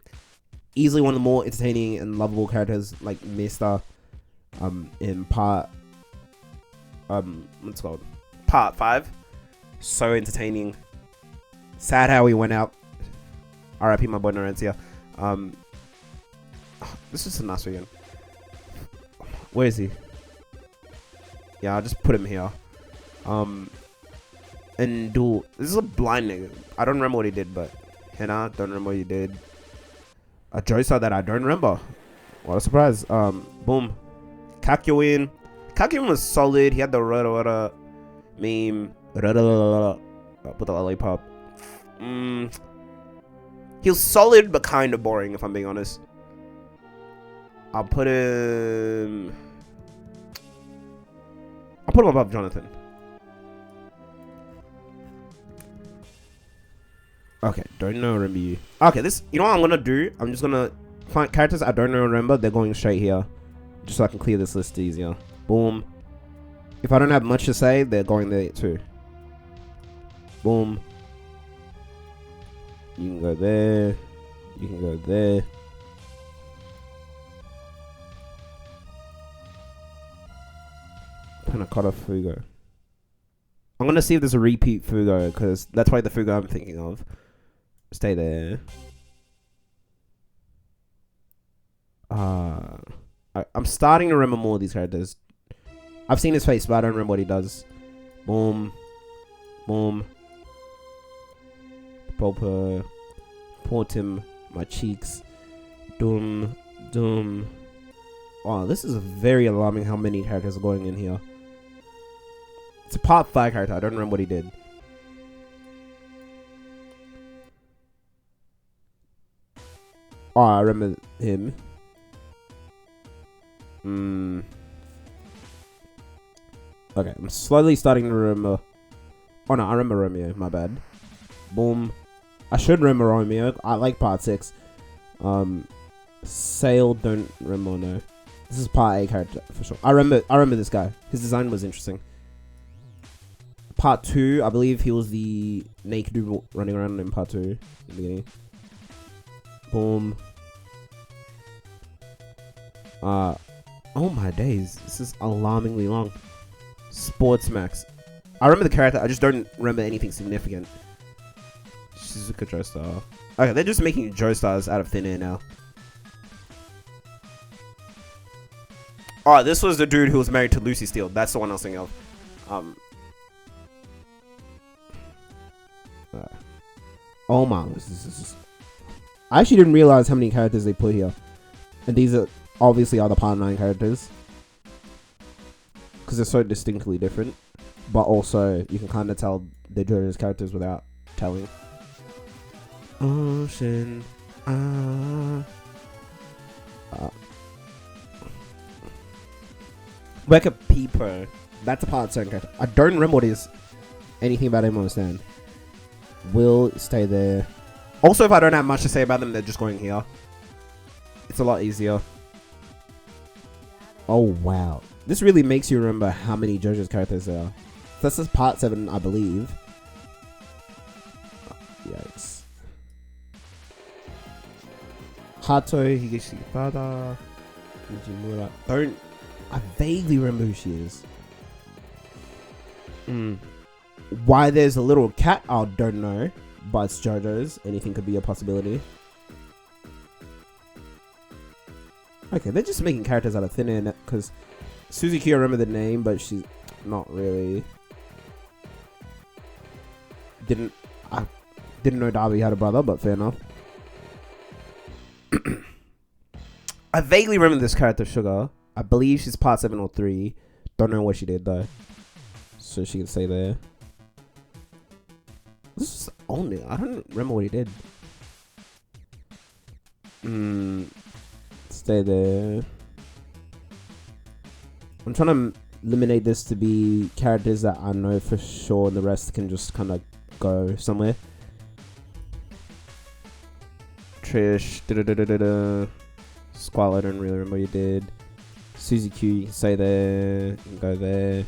Easily one of the more entertaining and lovable characters, like Mista. In part. What's it called? Part 5. So entertaining. Sad how he went out. R.I.P. my boy Narantia. This is a nice again. Where is he? Yeah, I'll just put him here. And do this is a blind nigga. I don't remember what he did, but Henna, don't remember what he did. A Jojo that I don't remember. What a surprise. Boom. Kakyoin. Kakyoin was solid. He had the Rada meme. With the lollipop. He was solid but kind of boring, if I'm being honest. I'll put him above Jonathan. Okay, don't know, remember you. Okay, you know what I'm gonna do? I'm just gonna find characters I don't know, remember. They're going straight here, just so I can clear this list easier. Boom. If I don't have much to say, they're going there too. Boom. You can go there. You can go there. Pannacotta Fugo. I'm gonna see if there's a repeat Fugo, because that's probably the Fugo I'm thinking of. Stay there. I'm starting to remember more of these characters. I've seen his face, but I don't remember what he does. Boom. Boom. Proper. Portim. My cheeks. Doom. Doom. Wow, this is very alarming how many characters are going in here. It's a part 5 character. I don't remember what he did. Oh, I remember him. Okay, I'm slowly starting to remember. Oh no, I remember Romeo. My bad. Boom. I should remember Romeo. I like part 6. Sail, don't remember, no. This is part 8 character for sure. I remember this guy. His design was interesting. part 2, I believe he was the naked dude running around in part 2 in the beginning. Boom. Oh my days, this is alarmingly long. Sports Max. I remember the character, I just don't remember anything significant. Shizuka Joestar. Okay, they're just making Joestars out of thin air now. Oh, this was the dude who was married to Lucy Steele. That's the one I was thinking of. Oh my, this is I actually didn't realize how many characters they put here. And these are obviously are the part 9 characters. Because they're so distinctly different. But also, you can kind of tell they're JoJo's characters without telling. Ocean. Weka Peeper. That's a part 7 character. I don't remember what is anything about him on the stand. Will stay there. Also, if I don't have much to say about them, they're just going here. It's a lot easier. Oh, wow. This really makes you remember how many JoJo's characters there are. So this is part 7, I believe. Yikes. Hato, Higashibata, Fujimura. I vaguely remember who she is. Why there's a little cat, I don't know. But it's JoJo's. Anything could be a possibility. Okay, they're just making characters out of thin air because Suzuki, I remember the name, but she's not really. I didn't know Darby had a brother, but fair enough. I vaguely remember this character, Sugar. I believe she's part 7 or 3. Don't know what she did though, so she can stay there. This is only. I don't remember what he did. Stay there. I'm trying to eliminate this to be characters that I know for sure, and the rest can just kind of go somewhere. Trish. Squall, I don't really remember what you did. Suzy Q, you can stay there. You can go there.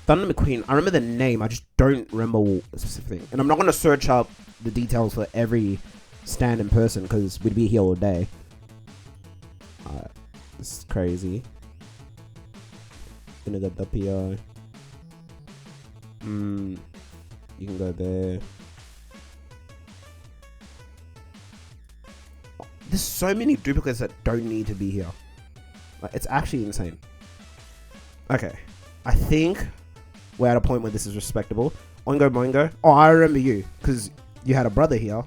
Thunder McQueen, I remember the name, I just don't remember the specific thing. And I'm not going to search up the details for every stand in person because we'd be here all day. This is crazy. Gonna get the PO. You can go there. There's so many duplicates that don't need to be here. Like, it's actually insane. Okay, I think we're at a point where this is respectable. Oingo Boingo. Oh, I remember you because you had a brother here.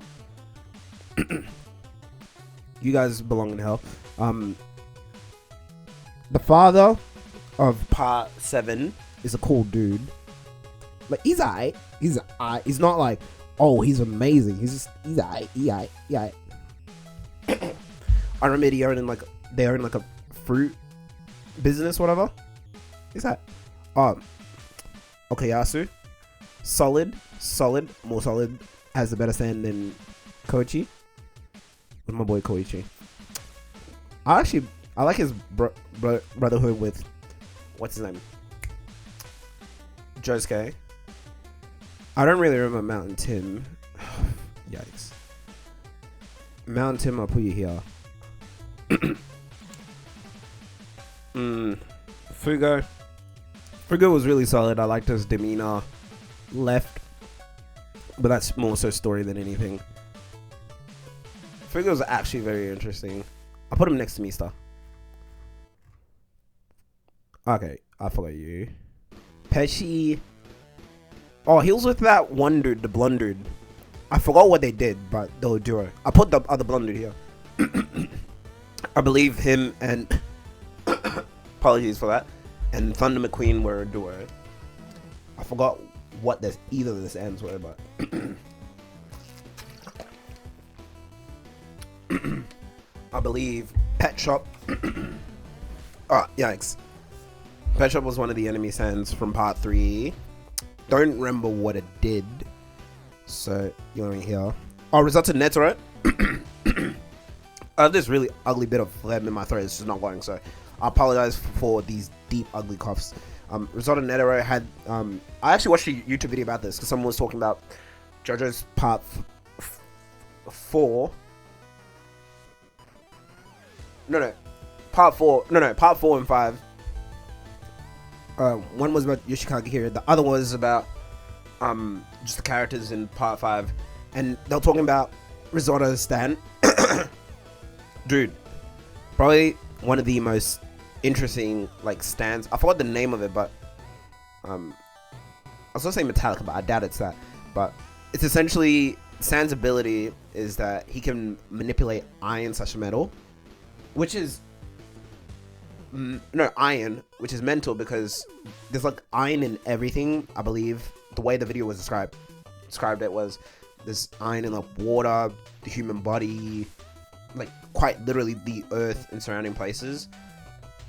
You guys belong in hell. The father of part 7 is a cool dude. Like, he's alright. He's not like, oh, he's amazing. He's alright. He alright. I remember they own like a fruit business, whatever. Is that? Okayasu. Solid. More solid. Has a better stand than Koichi. With my boy Koichi. I like his brotherhood with, what's his name? Josuke. I don't really remember Mountain Tim. Yikes. Mountain Tim, I'll put you here. Fugo. Fugo was really solid. I liked his demeanor. Left. But that's more so story than anything. Fugo's actually very interesting. I'll put him next to Mista. Okay, I follow you. Pesci. Oh, he was with that one dude, the blonde dude. I forgot what they did, but they were a duo. I put the other blonde dude here. I believe him and apologies for that. And Thunder McQueen were a duo. I forgot what either of the ends were, but I believe Pet Shop. Oh, yikes. Pet Shop was one of the enemy sands from part 3. Don't remember what it did. So, you're in here. Oh, Risotto Netero. I have this really ugly bit of phlegm in my throat. It's just not going, so I apologize for these deep, ugly coughs. Risotto Netero had I actually watched a YouTube video about this because someone was talking about JoJo's part 4. Part 4 and 5. One was about Yoshikage here, the other was about just the characters in part 5, and they were talking about Risotto's stand. Dude, probably one of the most interesting like stands. I forgot the name of it, but I was gonna say Metallica, but I doubt it's that. But it's essentially Stan's ability is that he can manipulate iron slash metal, which is iron, which is mental because there's like iron in everything. I believe the way the video was described it was there's iron in like water, the human body, like quite literally the earth and surrounding places.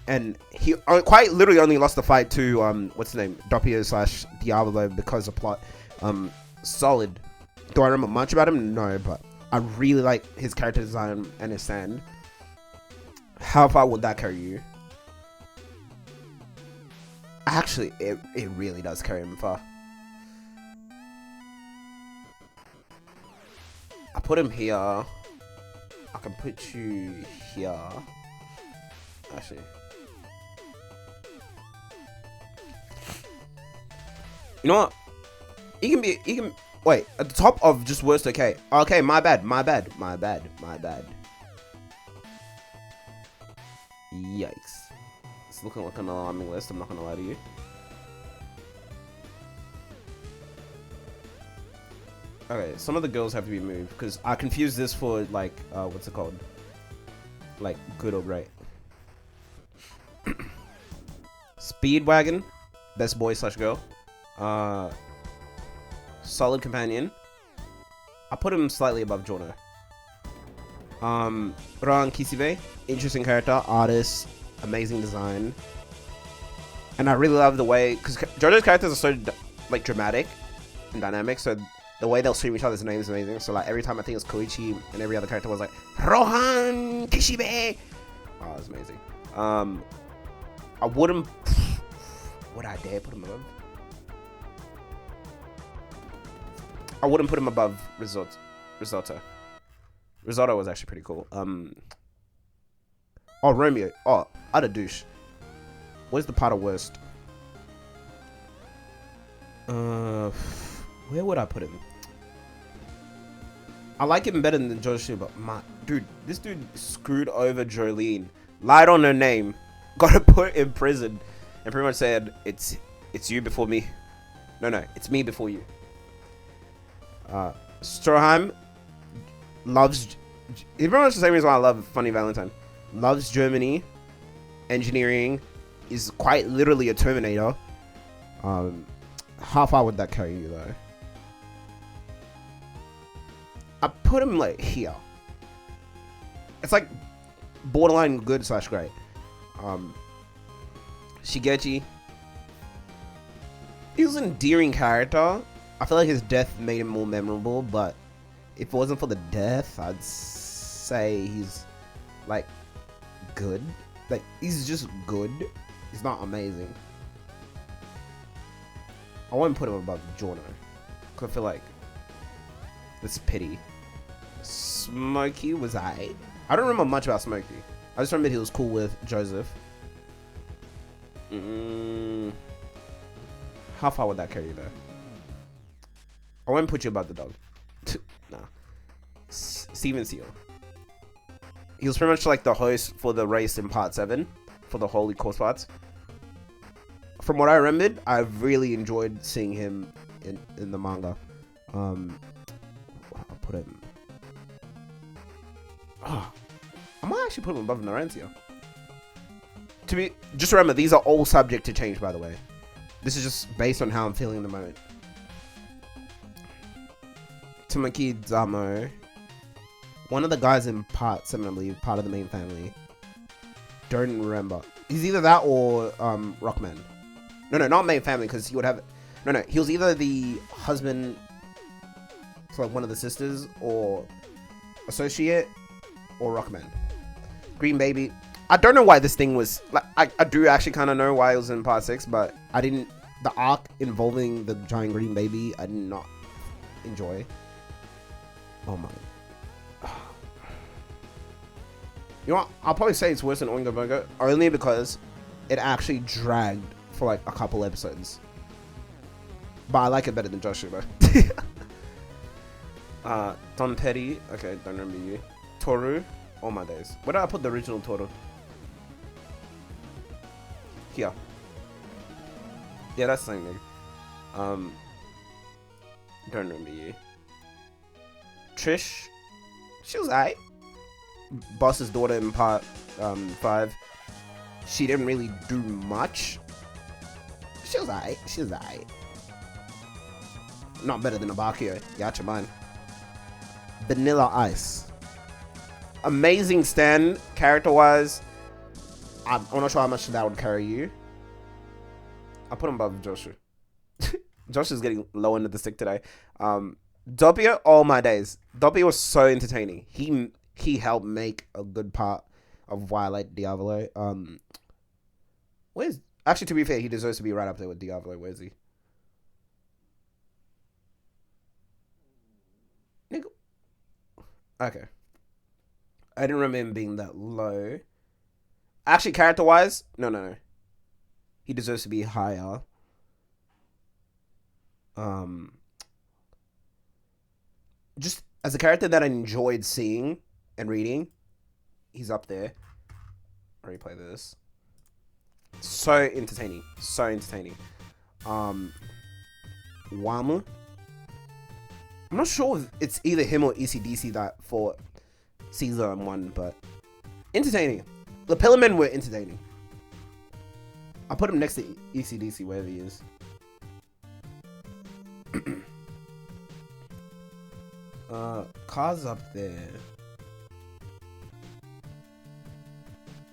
And he quite literally only lost the fight to what's his name, Doppio slash Diablo, because of plot. Solid. Do I remember much about him? No, but I really like his character design and his stand. How far would that carry you? Actually, it really does carry him far. I put him here. I can put you here. Actually. You know what? He can wait, at the top of just worst okay. Okay, my bad. Yikes. It's looking like an alarming list, I'm not gonna lie to you. Okay, some of the girls have to be moved because I confused this for like what's it called? Like good or great. Speedwagon, best boy slash girl. Solid companion. I put him slightly above Jono. Ran Kisibe, interesting character, artist, amazing design, and I really love the way because JoJo's characters are so like dramatic and dynamic. So the way they'll scream each other's names is amazing. So like every time I think it's Koichi, and every other character was like Rohan Kishibe. Oh, it's amazing. I wouldn't. Would I dare put him above? I wouldn't put him above Risotto. Risotto was actually pretty cool. Oh, Romeo. Oh, utter douche. Where's the part of worst? Where would I put him? I like him better than Jojo, but this dude screwed over Jolene. Lied on her name. Got her put in prison. And pretty much said, it's you before me. No, it's me before you. Stroheim loves... It's pretty much the same reason why I love Funny Valentine. Loves Germany. Engineering. Is quite literally a Terminator. How far would that carry you, though? I put him, like, here. It's, like, borderline good slash great. Shigechi. He was an endearing character. I feel like his death made him more memorable, but if it wasn't for the death, I'd say he's, like, good. Like, he's just good. He's not amazing. I won't put him above Jono, because I feel like it's pity. Smokey was I don't remember much about Smokey. I just remember he was cool with Joseph. How far would that carry you, though? I won't put you above the dog. Nah. Steven Seal. He was pretty much like the host for the race in part 7 for the Holy Course parts. From what I remembered, I really enjoyed seeing him in the manga. I'll put him. Oh, I might actually put him above Narantia. Just remember, these are all subject to change, by the way. This is just based on how I'm feeling in the moment. Tamaki Damo. One of the guys in part 7, I believe, part of the main family. Don't remember. He's either that or Rockman. No, not main family, because he would have... No, he was either the husband to like one of the sisters, or associate, or Rockman. Green Baby. I don't know why this thing was like. I do actually kind of know why it was in part 6, but I didn't. The arc involving the giant green baby, I did not enjoy. Oh my. You know what? I'll probably say it's worse than Oingo Boingo only because it actually dragged for like a couple episodes. But I like it better than Joshua. Don Petty. Okay, don't remember you. Toru. All my days. Where did I put the original Toru? Here. Yeah, that's the same thing. Don't remember you. Trish. She was aight. Boss's daughter in part 5. She didn't really do much. She was aight. She was aight. Not better than Abakio. Yacha mine. Vanilla Ice. Amazing stand, character-wise. I'm not sure how much that would carry you. I'll put him above Joshua. Josh is getting low into the stick today. Doppio, all my days. Doppio was so entertaining. He helped make a good part of why I like Diavolo. Where's... Actually, to be fair, he deserves to be right up there with Diavolo. Where's he? Nigga. Okay. I didn't remember him being that low. Actually, character-wise, no. He deserves to be higher. Just as a character that I enjoyed seeing and reading, he's up there. Replay this. So entertaining. So entertaining. Wamu. I'm not sure if it's either him or ECDC that fought Caesar and won, but entertaining. The Pillarmen were entertaining. I'll put him next to ECDC, wherever he is. Cars up there.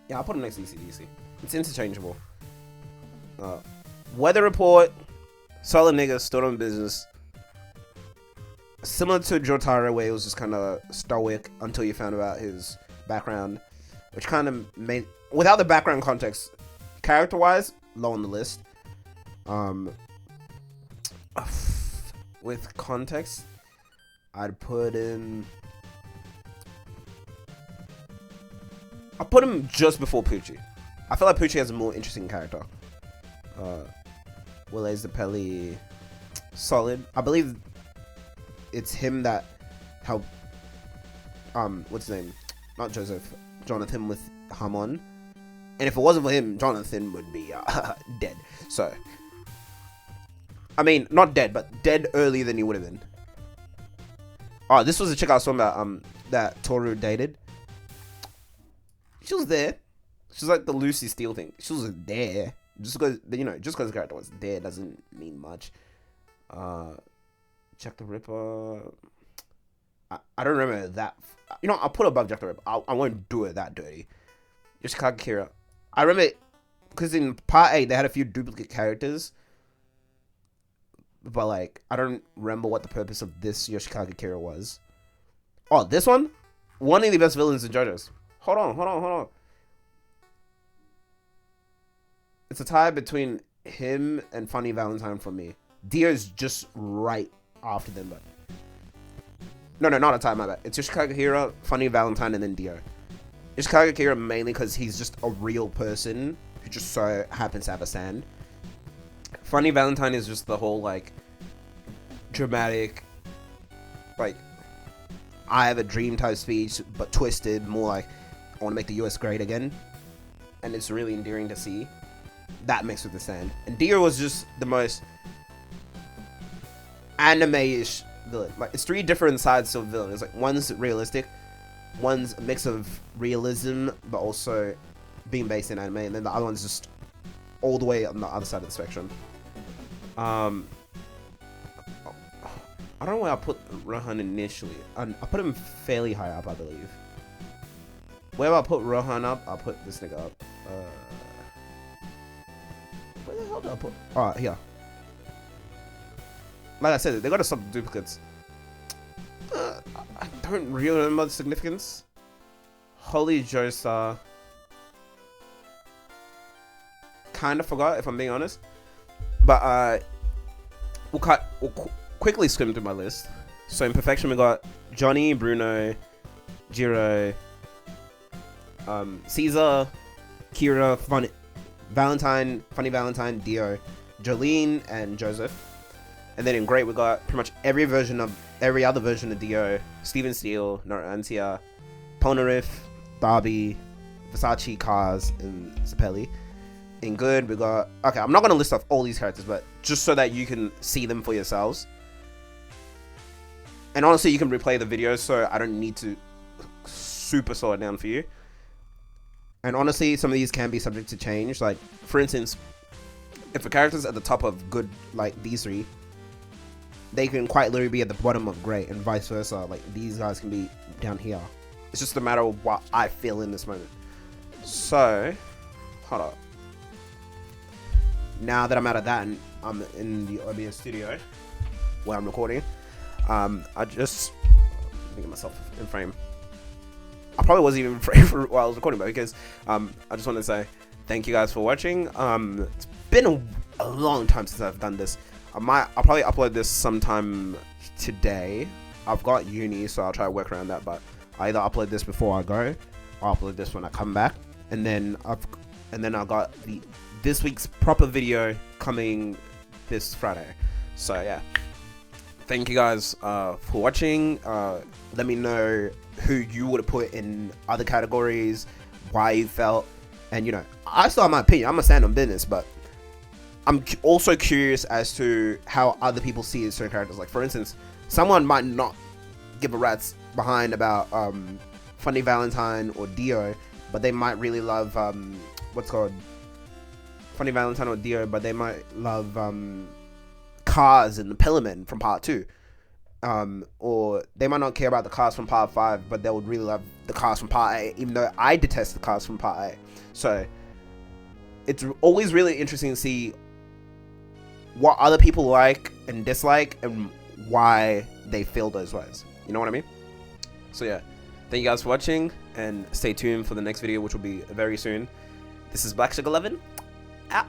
Yeah, I'll put him next to ECDC. It's interchangeable. Weather Report. Solid nigga, stood on business. Similar to Jotaro, where he was just kind of stoic until you found out his background, which kind of made, without the background context, character-wise, low on the list. With context, I'd put him. I'll put him just before Poochie. I feel like Poochie has a more interesting character. Will Ezapelli, solid. I believe it's him that helped, what's his name? Not Joseph, Jonathan with Hamon. And if it wasn't for him, Jonathan would be dead. So, I mean, not dead, but dead earlier than he would have been. Oh, this was a chick I was talking about, that Toru dated. She was there. She was like the Lucy Steele thing. She was there. Just because, you know, just because the character was there doesn't mean much. Jack the Ripper. I don't remember that. You know, I'll put above Jack the Ripper. I won't do it that dirty. Yoshikage Kira. I remember, because in part 8, they had a few duplicate characters. But, like, I don't remember what the purpose of this Yoshikage Kira was. Oh, this one? One of the best villains in JoJo's. Hold on. It's a tie between him and Funny Valentine for me. Dio's just right after them, but... No, not a tie, my bad. It's Yoshikage Kira, Funny Valentine, and then Dio. Yoshikage Kira mainly because he's just a real person who just so happens to have a stand. Funny Valentine is just the whole, like, dramatic, like, I have a dream type speech, but twisted, more like, I want to make the US great again. And it's really endearing to see. That mixed with the stand. And Dio was just the most anime-ish villain. Like, it's 3 different sides to a villain. It's like, one's realistic, one's a mix of realism, but also being based in anime, and then the other one's just all the way on the other side of the spectrum. I don't know where I put Rohan initially. I put him fairly high up, I believe. Where I put Rohan up, I'll put this nigga up. Where the hell did I put? Oh, here. Like I said, they gotta stop the duplicates. I don't really remember the significance. Holy Joestar. kind of forgot, if I'm being honest. But we'll quickly skim through my list. So in perfection, we got Johnny, Bruno, Jiro, Caesar, Kira, Funny Valentine, Dio, Jolene, and Joseph. And then in great, we got pretty much every other version of Dio: Steven Steele, Nora Antia, Polnareff, Darby, Versace, Cars, and Zapelli. In good, we got... Okay, I'm not going to list off all these characters, but just so that you can see them for yourselves. And honestly, you can replay the videos, so I don't need to super slow it down for you. And honestly, some of these can be subject to change. Like, for instance, if a character's at the top of good, like these three, they can quite literally be at the bottom of great, and vice versa. Like, these guys can be down here. It's just a matter of what I feel in this moment. So, hold up. Now that I'm out of that and I'm in the OBS studio where I'm recording, I just thinking myself in frame. I probably wasn't even in frame for while I was recording, but because I just want to say thank you guys for watching. It's been a long time since I've done this. I'll probably upload this sometime today. I've got uni, so I'll try to work around that. But I either upload this before I go, or upload this when I come back, and then I've got this week's proper video coming this Friday. So yeah, thank you guys for watching. Let me know who you would have put in other categories, why you felt, and you know, I still have my opinion. I'm gonna stand on business, but I'm also curious as to how other people see certain characters. Like, for instance, someone might not give a rat's behind about Funny Valentine or Dio, but they might really love Funny Valentine or Dio, but they might love Cars and the Pillarmen from part 2. Or they might not care about the Cars from part 5, but they would really love the Cars from part 8, even though I detest the Cars from part 8. So it's always really interesting to see what other people like and dislike and why they feel those ways. You know what I mean? So yeah, thank you guys for watching, and stay tuned for the next video, which will be very soon. This is Black Sugar 11 out.